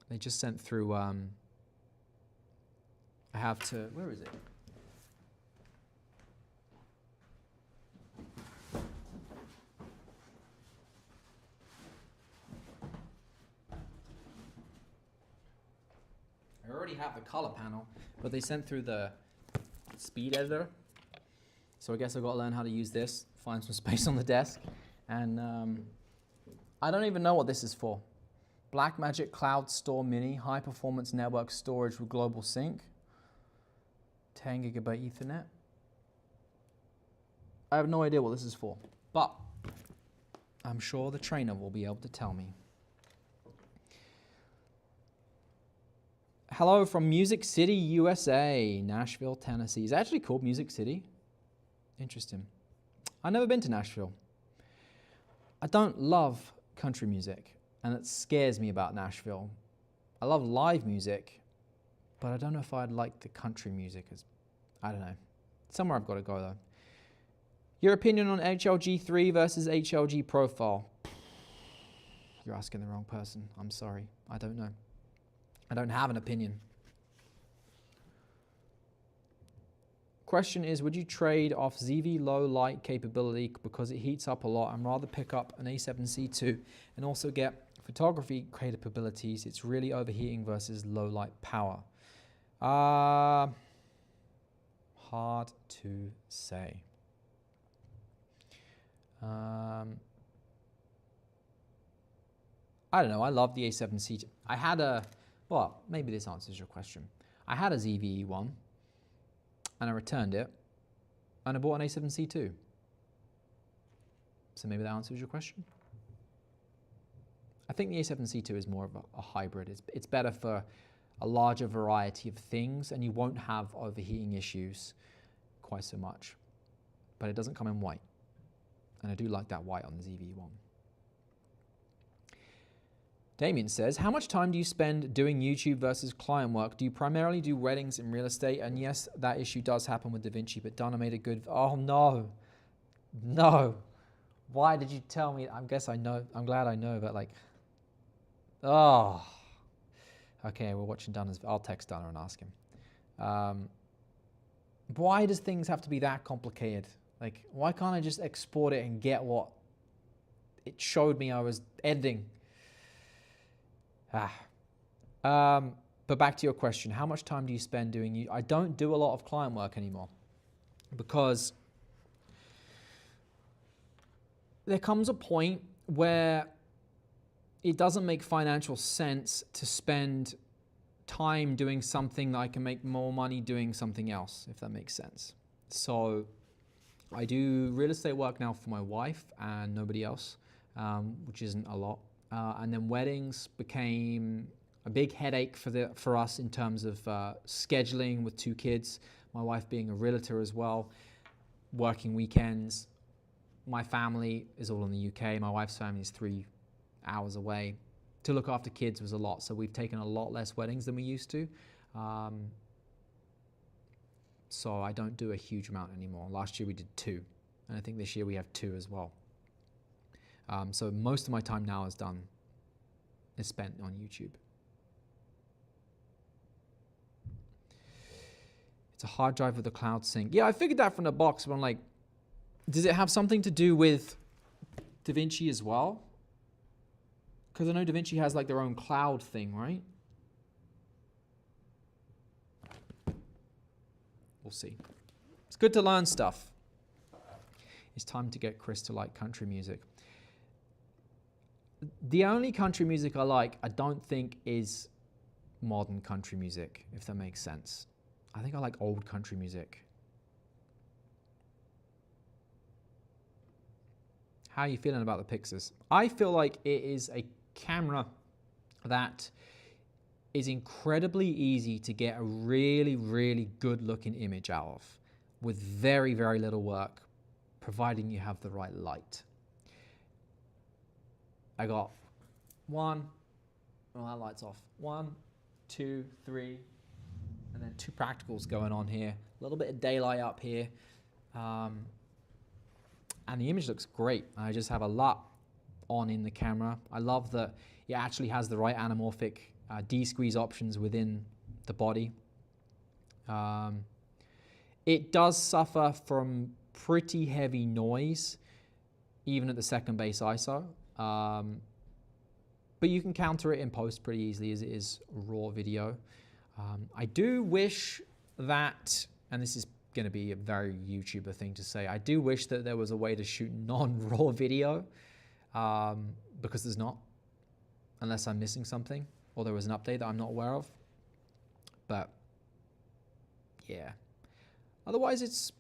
They just sent through, I have to, where is it? I already have the color panel, but they sent through the speed editor. So I guess I've got to learn how to use this, find some space on the desk. And I don't even know what this is for. Blackmagic Cloud Store Mini, high performance network storage with global sync. 10 gigabyte Ethernet. I have no idea what this is for, but I'm sure the trainer will be able to tell me. Hello from Music City, USA, Nashville, Tennessee. Is it actually called Music City? Interesting. I've never been to Nashville. I don't love country music, and it scares me about Nashville. I love live music, but I don't know if I'd like the country music. I don't know. Somewhere I've got to go, though. Your opinion on HLG3 versus HLG profile? You're asking the wrong person. I'm sorry. I don't know. I don't have an opinion. Question is, would you trade off ZV low light capability because it heats up a lot and rather pick up an A7C II and also get photography capabilities? It's really overheating versus low light power. Hard to say. I don't know. I love the A7C II. I had well, maybe this answers your question. I had a ZV-E one. And I returned it, and I bought an A7C II. So maybe that answers your question. I think the A7C II is more of a hybrid. It's better for a larger variety of things, and you won't have overheating issues quite so much. But it doesn't come in white. And I do like that white on the ZV-1. Damien says, how much time do you spend doing YouTube versus client work? Do you primarily do weddings in real estate? And yes, that issue does happen with DaVinci, but Donna made a good, oh no, no. Why did you tell me? I guess I know, I'm glad I know, but like, oh. Okay, we're watching Donna's, I'll text Donna and ask him. Why does things have to be that complicated? Like, why can't I just export it and get what it showed me I was editing? But back to your question, how much time do you spend doing you? I don't do a lot of client work anymore because there comes a point where it doesn't make financial sense to spend time doing something that I can make more money doing something else, if that makes sense. So I do real estate work now for my wife and nobody else, which isn't a lot. And then weddings became a big headache for us in terms of scheduling with 2 kids, my wife being a realtor as well, working weekends. My family is all in the UK. My wife's family is 3 hours away. To look after kids was a lot, so we've taken a lot less weddings than we used to. So I don't do a huge amount anymore. Last year we did 2, and I think this year we have 2 as well. So most of my time now is spent on YouTube. It's a hard drive with a cloud sync. Yeah, I figured that from the box, but I'm like, does it have something to do with DaVinci as well? Because I know DaVinci has like their own cloud thing, right? We'll see. It's good to learn stuff. It's time to get Chris to like country music. The only country music I like, I don't think is modern country music, if that makes sense. I think I like old country music. How are you feeling about the Pyxis? I feel like it is a camera that is incredibly easy to get a really, really good looking image out of with very, very little work, providing you have the right light. I got 1, well, that light's off. 1, 2, 3, and then 2 practicals going on here. A little bit of daylight up here. And the image looks great. I just have a lot on in the camera. I love that it actually has the right anamorphic de-squeeze options within the body. It does suffer from pretty heavy noise, even at the second base ISO. But you can counter it in post pretty easily as it is raw video. I do wish that, and this is going to be a very YouTuber thing to say, I do wish that there was a way to shoot non-raw video, because there's not, unless I'm missing something or there was an update that I'm not aware of. But yeah, otherwise it's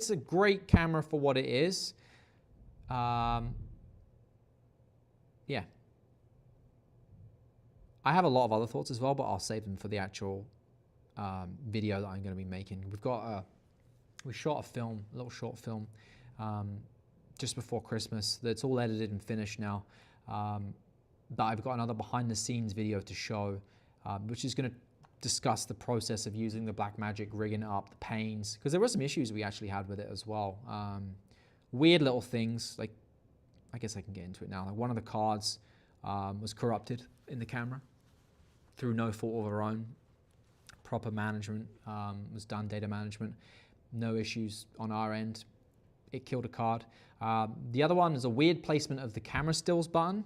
a great camera for what it is. Yeah, I have a lot of other thoughts as well, but I'll save them for the actual video that I'm going to be making. We shot a film, a little short film, just before Christmas. That's all edited and finished now. But I've got another behind the scenes video to show, which is going to discuss the process of using the Blackmagic, rigging it up, the panes, because there were some issues we actually had with it as well. Weird little things, like, I guess I can get into it now. Like one of the cards was corrupted in the camera through no fault of our own. Proper management was done, data management. No issues on our end. It killed a card. The other one is a weird placement of the camera stills button.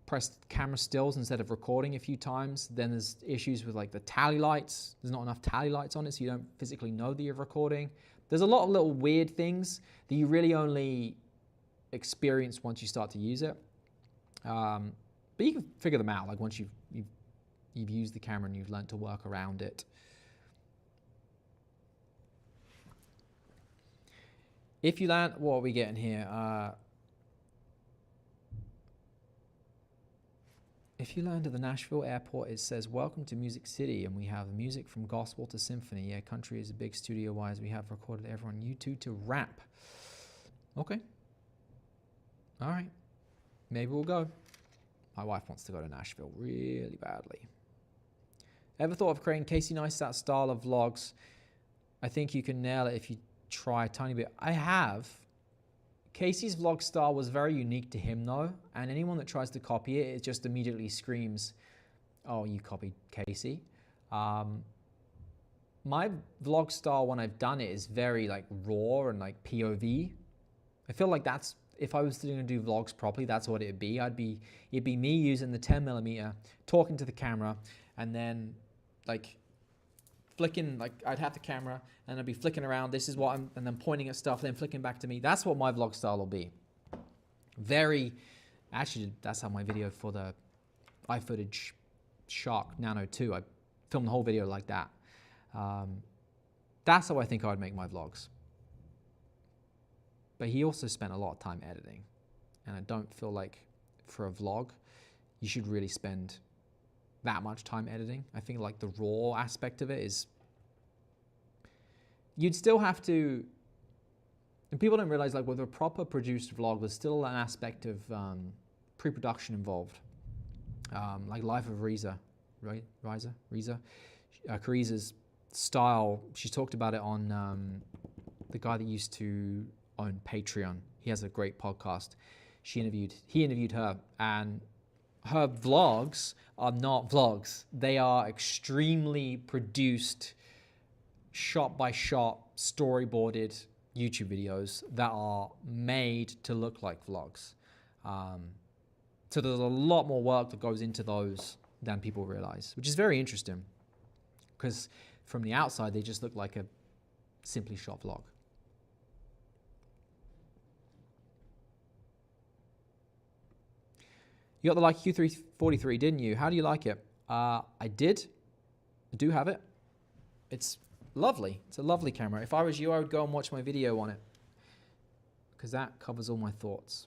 Pressed camera stills instead of recording a few times. Then there's issues with like the tally lights. There's not enough tally lights on it, so you don't physically know that you're recording. There's a lot of little weird things that you really only experience once you start to use it. But you can figure them out like once you've used the camera and you've learned to work around it. If you land, what are we getting here? If you land at the Nashville airport, it says, welcome to Music City, and we have music from gospel to symphony. Yeah, country is a big studio-wise. We have recorded everyone YouTube to rap. Okay. All right. Maybe we'll go. My wife wants to go to Nashville really badly. Ever thought of creating Casey Neistat style of vlogs? I think you can nail it if you try a tiny bit. I have. Casey's vlog style was very unique to him though, and anyone that tries to copy it, it just immediately screams, oh, you copied Casey. My vlog style when I've done it is very like raw and like POV. I feel like that's, if I was going to do vlogs properly, that's what it'd be. It'd be me using the 10mm, talking to the camera, and then like flicking, like I'd have the camera and I'd be flicking around, this is what I'm, and then pointing at stuff, then flicking back to me. That's what my vlog style will be. Actually, that's how my video for the iFootage Shark Nano 2, I filmed the whole video like that. That's how I think I would make my vlogs. But he also spent a lot of time editing. And I don't feel like for a vlog, you should really spend that much time editing. I think like the raw aspect of it is, you'd still have to, and people don't realize like with a proper produced vlog, there's still an aspect of pre-production involved. Like Life of Reza, right? Reza? Cariza's style, she talked about it on the guy that used to own Patreon. He has a great podcast. He interviewed her, and her vlogs are not vlogs. They are extremely produced, shot by shot, storyboarded YouTube videos that are made to look like vlogs. So there's a lot more work that goes into those than people realize, which is very interesting because from the outside, they just look like a simply shot vlog. You got the Leica Q343, didn't you? How do you like it? I did. I do have it. It's lovely. It's a lovely camera. If I was you, I would go and watch my video on it because that covers all my thoughts.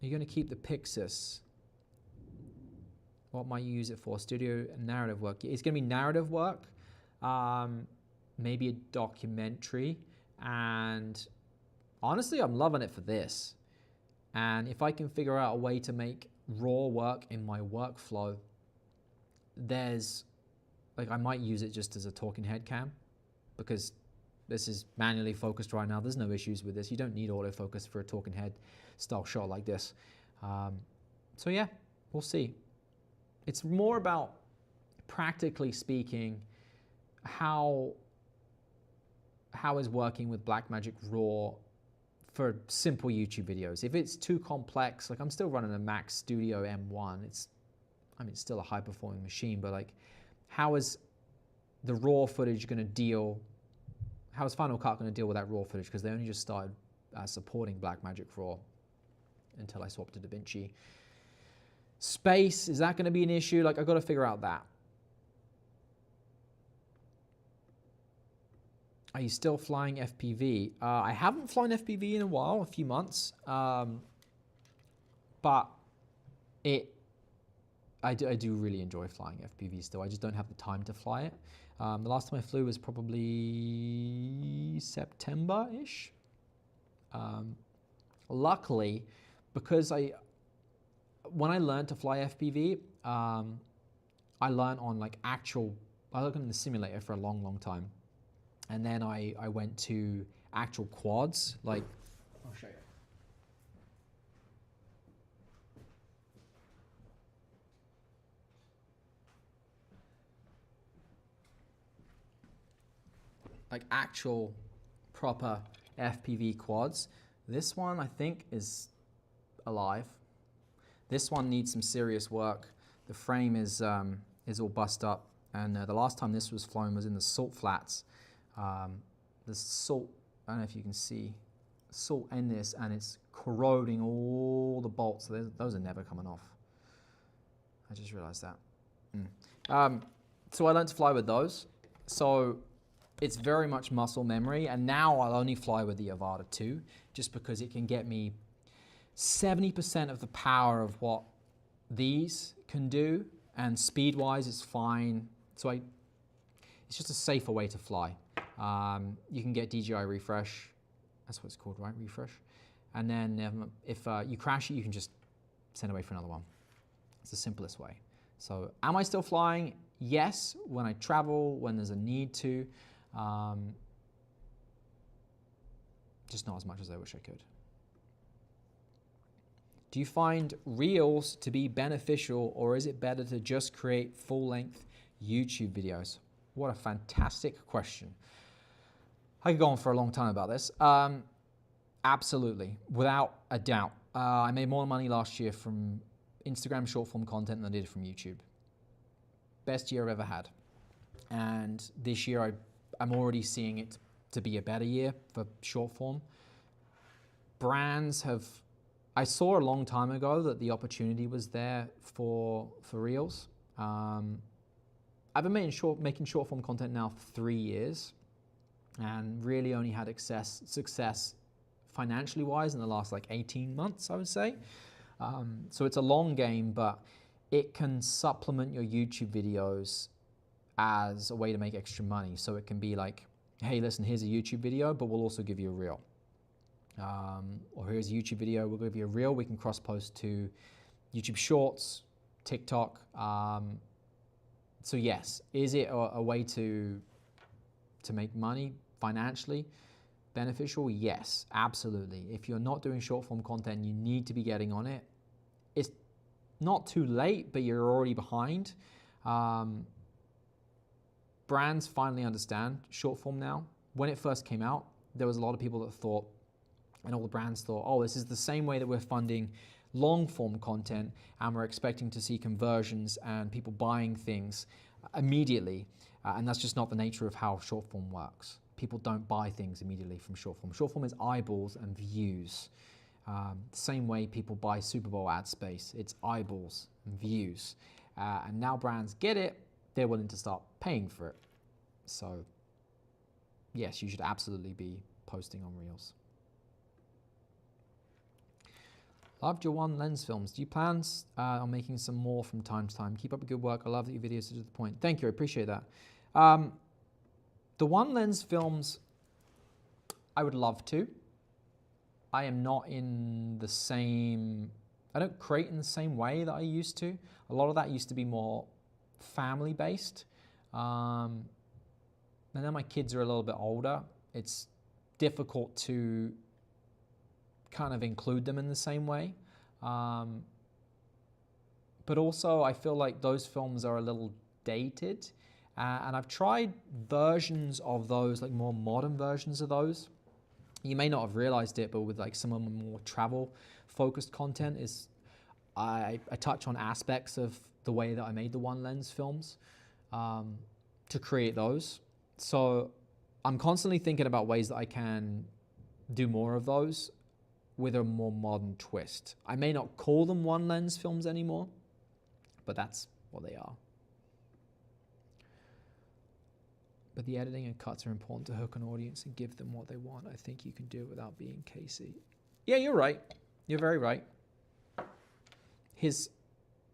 Are you going to keep the Pyxis? What might you use it for? Studio and narrative work. It's going to be narrative work, maybe a documentary, and honestly, I'm loving it for this. And if I can figure out a way to make raw work in my workflow, I might use it just as a talking head cam because this is manually focused right now. There's no issues with this. You don't need autofocus for a talking head style shot like this. So yeah, we'll see. It's more about, practically speaking, how is working with Blackmagic RAW for simple YouTube videos. If it's too complex, like I'm still running a Mac Studio M1. It's still a high performing machine, but like, how is the raw footage going to deal? How is Final Cut going to deal with that raw footage? Because they only just started supporting Blackmagic RAW until I swapped to DaVinci. Space, is that going to be an issue? Like, I've got to figure out that. Are you still flying FPV? I haven't flown FPV in a while, a few months, but I do really enjoy flying FPV still. I just don't have the time to fly it. The last time I flew was probably September-ish. Luckily, because when I learned to fly FPV, I learned on like I looked in the simulator for a long, long time. And then I went to actual quads, like, I'll show you. Like actual proper FPV quads. This one I think is alive. This one needs some serious work. The frame is all bust up, and the last time this was flown was in the salt flats. There's salt, I don't know if you can see, salt in this, and it's corroding all the bolts. So those are never coming off. I just realized that. So I learned to fly with those. So it's very much muscle memory. And now I'll only fly with the Avata 2 just because it can get me 70% of the power of what these can do, and speed-wise it's fine. So it's just a safer way to fly. You can get DJI refresh. That's what it's called, right? Refresh. And then if you crash it, you can just send away for another one. It's the simplest way. So am I still flying? Yes, when I travel, when there's a need to. Just not as much as I wish I could. Do you find Reels to be beneficial, or is it better to just create full-length YouTube videos? What a fantastic question. I could go on for a long time about this. Absolutely, without a doubt. I made more money last year from Instagram short-form content than I did from YouTube. Best year I've ever had. And this year I'm already seeing it to be a better year for short-form. Brands have... I saw a long time ago that the opportunity was there for Reels. I've been making short-form content now for 3 years, and really only had success financially wise in the last like 18 months, I would say. So it's a long game, but it can supplement your YouTube videos as a way to make extra money. So it can be like, hey, listen, here's a YouTube video, but we'll also give you a reel. Or here's a YouTube video, we'll give you a reel. We can cross-post to YouTube Shorts, TikTok. So yes, is it a way to make money financially? Beneficial? Yes, absolutely. If you're not doing short-form content, you need to be getting on it. It's not too late, but you're already behind. Brands finally understand short-form now. When it first came out, there was a lot of people that thought, and all the brands thought, oh, this is the same way that we're funding long-form content, and we're expecting to see conversions and people buying things immediately. And that's just not the nature of how short-form works. People don't buy things immediately from short-form. Short-form is eyeballs and views. Same way people buy Super Bowl ad space. It's eyeballs and views. And now brands get it, they're willing to start paying for it. So yes, you should absolutely be posting on Reels. Loved your one lens films. Do you plan on making some more from time to time? Keep up the good work. I love that your videos are to the point. Thank you, I appreciate that. The one lens films, I would love to. I am not in the same, I don't create in the same way that I used to. A lot of that used to be more family based. And now my kids are a little bit older. It's difficult to kind of include them in the same way. But also I feel like those films are a little dated. And I've tried versions of those, like more modern versions of those. You may not have realized it, but with like some of the more travel focused content is I touch on aspects of the way that I made the one lens films to create those. So I'm constantly thinking about ways that I can do more of those with a more modern twist. I may not call them one lens films anymore, but that's what they are. But the editing and cuts are important to hook an audience and give them what they want. I think you can do it without being Casey. Yeah, you're right. You're very right.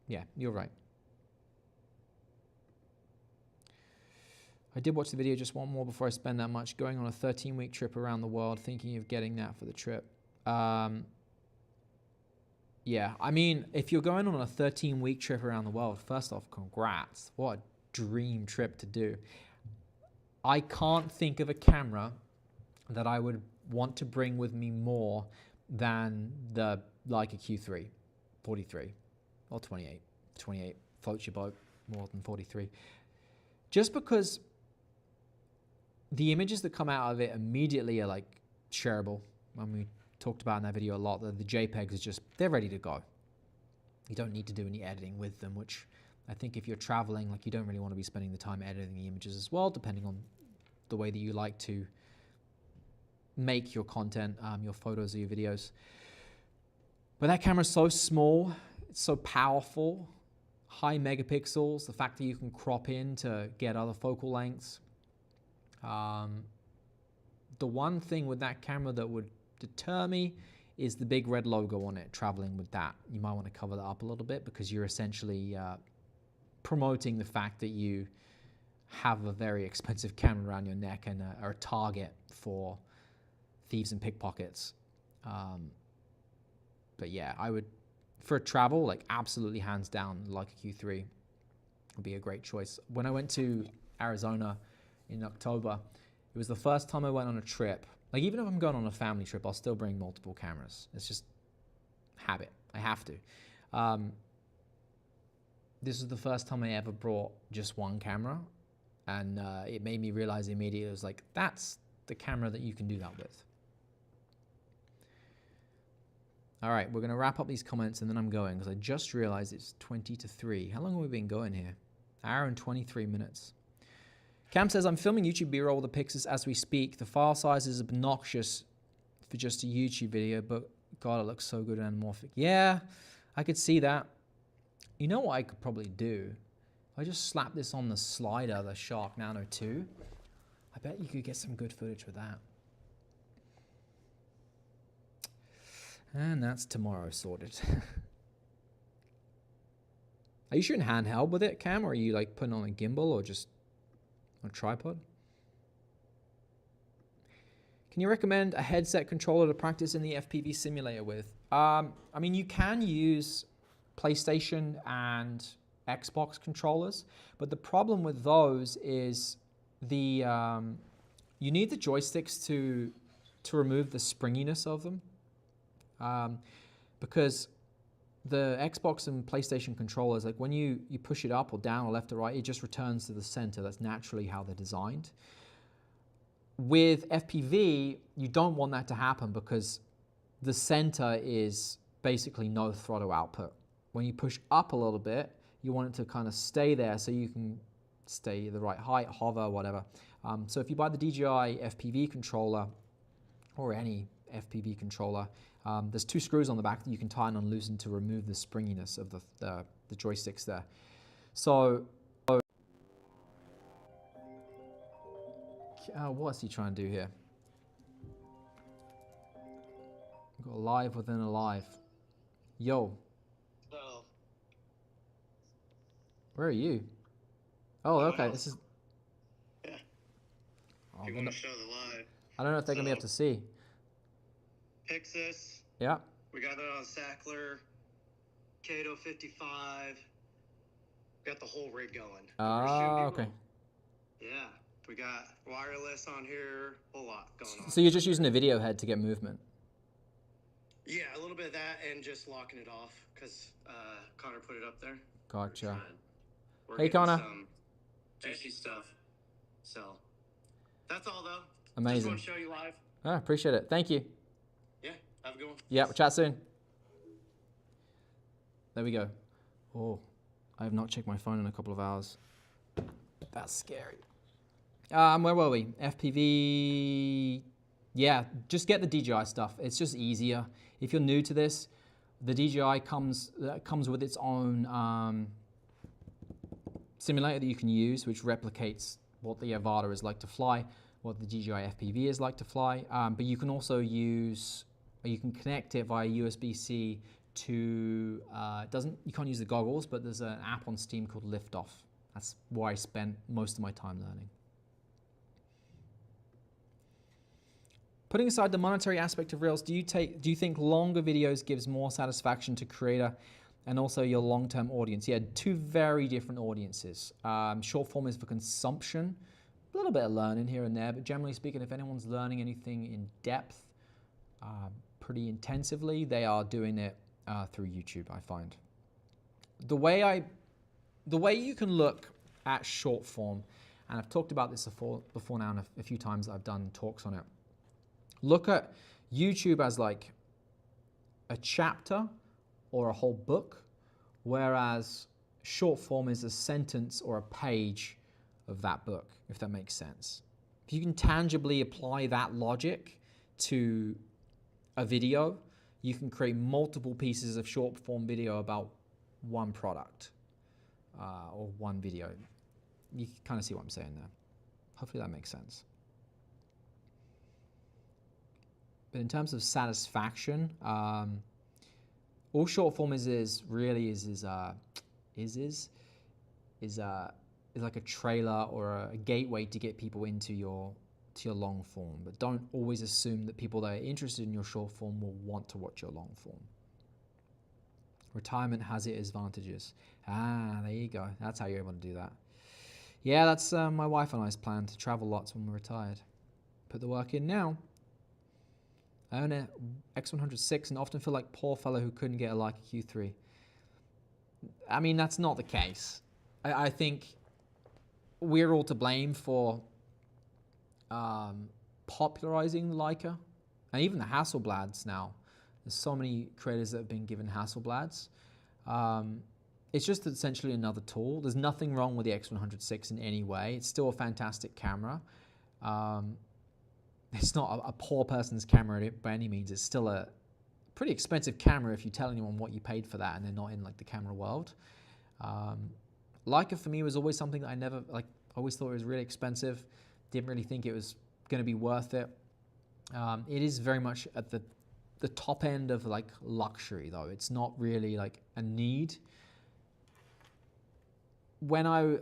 Yeah, you're right. I did watch the video, just one more before I spend that much. Going on a 13-week trip around the world, thinking of getting that for the trip. Yeah, I mean, if you're going on a 13-week trip around the world, first off, congrats. What a dream trip to do. I can't think of a camera that I would want to bring with me more than the Leica Q3, 43 or 28. 28 floats your boat more than 43. Just because the images that come out of it immediately are like shareable. When we talked about in that video a lot, the JPEGs are just, they're ready to go. You don't need to do any editing with them, which I think if you're traveling, like you don't really want to be spending the time editing the images as well, depending on the way that you like to make your content, your photos or your videos. But that camera's so small, it's so powerful, high megapixels, the fact that you can crop in to get other focal lengths. The one thing with that camera that would deter me is the big red logo on it, traveling with that. You might want to cover that up a little bit because you're essentially promoting the fact that you have a very expensive camera around your neck and are a target for thieves and pickpockets. But yeah, I would, for travel, like absolutely hands down, Leica Q3 would be a great choice. When I went to Arizona in October, it was the first time I went on a trip. Like even if I'm going on a family trip, I'll still bring multiple cameras. It's just habit. I have to. This was the first time I ever brought just one camera, and it made me realize immediately, it was like, that's the camera that you can do that with. All right, we're going to wrap up these comments and then I'm going because I just realized it's 20 to 3. How long have we been going here? Hour and 23 minutes. Cam says, I'm filming YouTube B-roll with the Pyxis as we speak. The file size is obnoxious for just a YouTube video, but God, it looks so good in Anamorphic. Yeah, I could see that. You know what I could probably do? If I just slap this on the slider, the Shark Nano 2, I bet you could get some good footage with that. And that's tomorrow sorted. Are you shooting handheld with it, Cam, or are you like putting on a gimbal or just on a tripod? Can you recommend a headset controller to practice in the FPV simulator with? I mean, you can use PlayStation and Xbox controllers, but the problem with those is the you need the joysticks to remove the springiness of them, because the Xbox and PlayStation controllers, like when you push it up or down or left or right, it just returns to the center. That's naturally how they're designed. With FPV, you don't want that to happen because the center is basically no throttle output. When you push up a little bit, you want it to kind of stay there so you can stay the right height, hover, whatever. So if you buy the DJI FPV controller or any FPV controller, there's 2 screws on the back that you can tighten and loosen to remove the springiness of the joysticks there. So what's he trying to do here? We've got a live within a live. Yo. Oh. Where are you? Oh, okay. This is. Yeah. Oh, If you want to show the live. I don't know if they're gonna be able to see. Pyxis. Yeah. We got it on Sackler. Kato 55. We got the whole rig going. Okay. Yeah. We got wireless on here. Whole lot going on. So you're just using a video head to get movement? Yeah, a little bit of that and just locking it off because Connor put it up there. Gotcha. We're Hey, Connor. some juicy stuff. So that's all though. Amazing. Just want to show you live. I appreciate it. Thank you. Yeah, have a good one. Yeah, we'll chat soon. There we go. Oh, I have not checked my phone in a couple of hours. That's scary. Where were we? FPV. Yeah, just get the DJI stuff. It's just easier. If you're new to this, the DJI comes with its own simulator that you can use, which replicates what the Avata is like to fly, what the DJI FPV is like to fly. But you can also use, or you can connect it via USB-C to, you can't use the goggles, but there's an app on Steam called Liftoff. That's where I spent most of my time learning. Putting aside the monetary aspect of Reels, do you think longer videos gives more satisfaction to creator and also your long-term audience? Yeah, 2 very different audiences. Short form is for consumption, a little bit of learning here and there, but generally speaking, if anyone's learning anything in depth, pretty intensively, they are doing it through YouTube, I find. The way you can look at short form, and I've talked about this before now, and a few times I've done talks on it. Look at YouTube as like a chapter or a whole book, whereas short form is a sentence or a page of that book, if that makes sense. If you can tangibly apply that logic to a video, you can create multiple pieces of short form video about one product or one video. You kind of see what I'm saying there. Hopefully that makes sense. But in terms of satisfaction, all short form is like a trailer or a gateway to get people into your long form. But don't always assume that people that are interested in your short form will want to watch your long form. Retirement has its advantages. There you go. That's how you're able to do that. Yeah, that's my wife and I's plan, to travel lots when we're retired. Put the work in now. I own an X106 and often feel like poor fellow who couldn't get a Leica Q3. I mean, that's not the case. I think we're all to blame for popularizing Leica, and even the Hasselblads now. There's so many creators that have been given Hasselblads. It's just essentially another tool. There's nothing wrong with the X106 in any way. It's still a fantastic camera. It's not a poor person's camera by any means. It's still a pretty expensive camera if you tell anyone what you paid for that and they're not in like the camera world. Leica for me was always something that I never, like, always thought it was really expensive. Didn't really think it was going to be worth it. It is very much at the top end of like luxury though. It's not really like a need. When I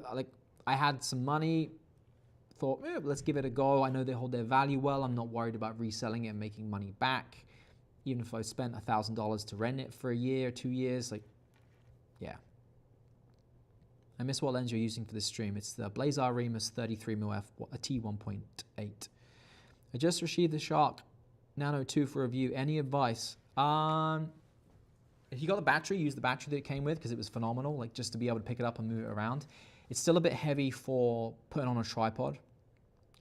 had some money, thought, let's give it a go. I know they hold their value well. I'm not worried about reselling it and making money back. Even if I spent $1,000 to rent it for a year or 2 years, like, yeah. I miss what lens you're using for this stream. It's the Blazar Remus 33mm f, a T1.8. I just received the Shark Nano 2 for review. Any advice? If you got the battery, use the battery that it came with because it was phenomenal, like just to be able to pick it up and move it around. It's still a bit heavy for putting on a tripod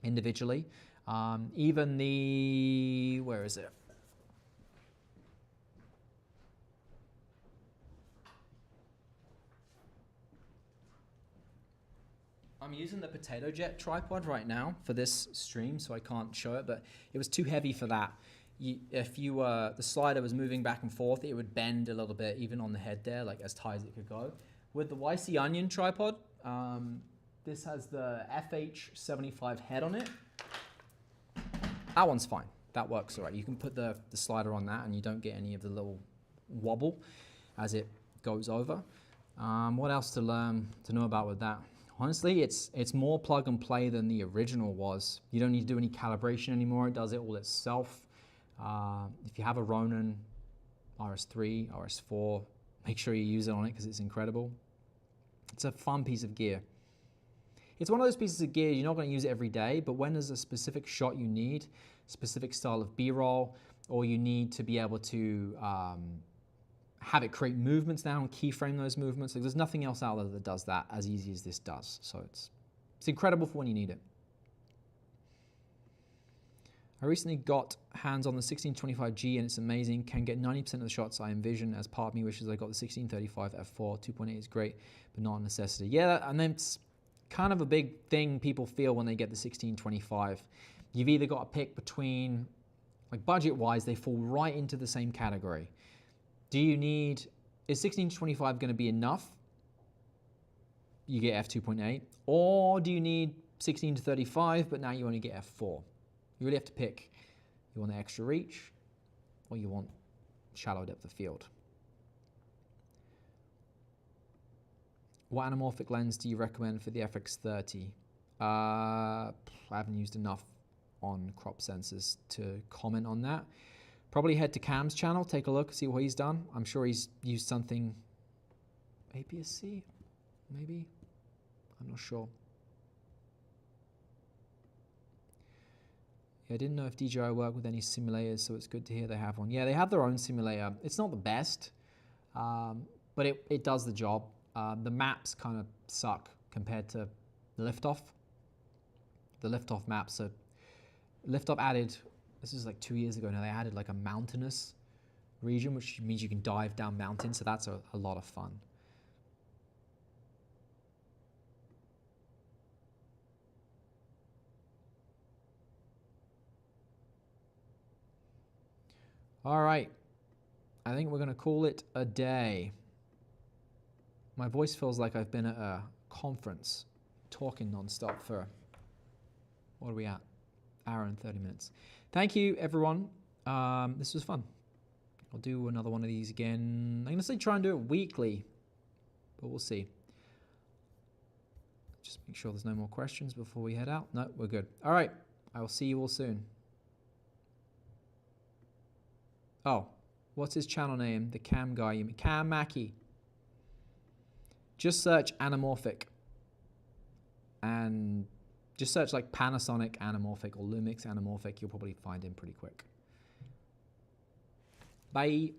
individually. Even the, where is it? I'm using the Potato Jet tripod right now for this stream, so I can't show it, but it was too heavy for that. If the slider was moving back and forth, it would bend a little bit, even on the head there, like as high as it could go. With the YC Onion tripod, this has the FH75 head on it. That one's fine. That works all right. You can put the slider on that and you don't get any of the little wobble as it goes over. What else to know about with that? Honestly, it's more plug and play than the original was. You don't need to do any calibration anymore. It does it all itself. If you have a Ronin RS3, RS4, make sure you use it on it because it's incredible. It's a fun piece of gear. It's one of those pieces of gear you're not going to use it every day, but when there's a specific shot you need, specific style of B-roll, or you need to be able to have it create movements now and keyframe those movements. Like, there's nothing else out there that does that as easy as this does. So it's incredible for when you need it. I recently got hands on the 1625G and it's amazing. Can get 90% of the shots I envision. As part of me wishes I got the 1635 f4. 2.8 is great, but not a necessity. Yeah, and then it's kind of a big thing people feel when they get the 1625. You've either got to pick between, like budget-wise, they fall right into the same category. Is 1625 going to be enough? You get f2.8. Or do you need 16 to 35, but now you only get f4? You really have to pick. You want the extra reach, or you want shallow depth of field. What anamorphic lens do you recommend for the FX30? I haven't used enough on crop sensors to comment on that. Probably head to Cam's channel, take a look, see what he's done. I'm sure he's used something, APS-C, maybe? I'm not sure. Yeah, I didn't know if DJI worked with any simulators, so it's good to hear they have one. Yeah, they have their own simulator. It's not the best, but it does the job. The maps kind of suck compared to the Liftoff. The Liftoff maps are... Liftoff added... This is like 2 years ago now. They added like a mountainous region, which means you can dive down mountains. So that's a lot of fun. All right. I think we're going to call it a day. My voice feels like I've been at a conference talking nonstop for What are we at? Hour and 30 minutes. Thank you, everyone. This was fun. I'll do another one of these again. I'm going to say try and do it weekly, but we'll see. Just make sure there's no more questions before we head out. No, we're good. All right. I will see you all soon. Oh, what's his channel name? The cam guy. Cam Mackey. Just search Anamorphic. And just search like Panasonic Anamorphic or Lumix Anamorphic. You'll probably find him pretty quick. Bye.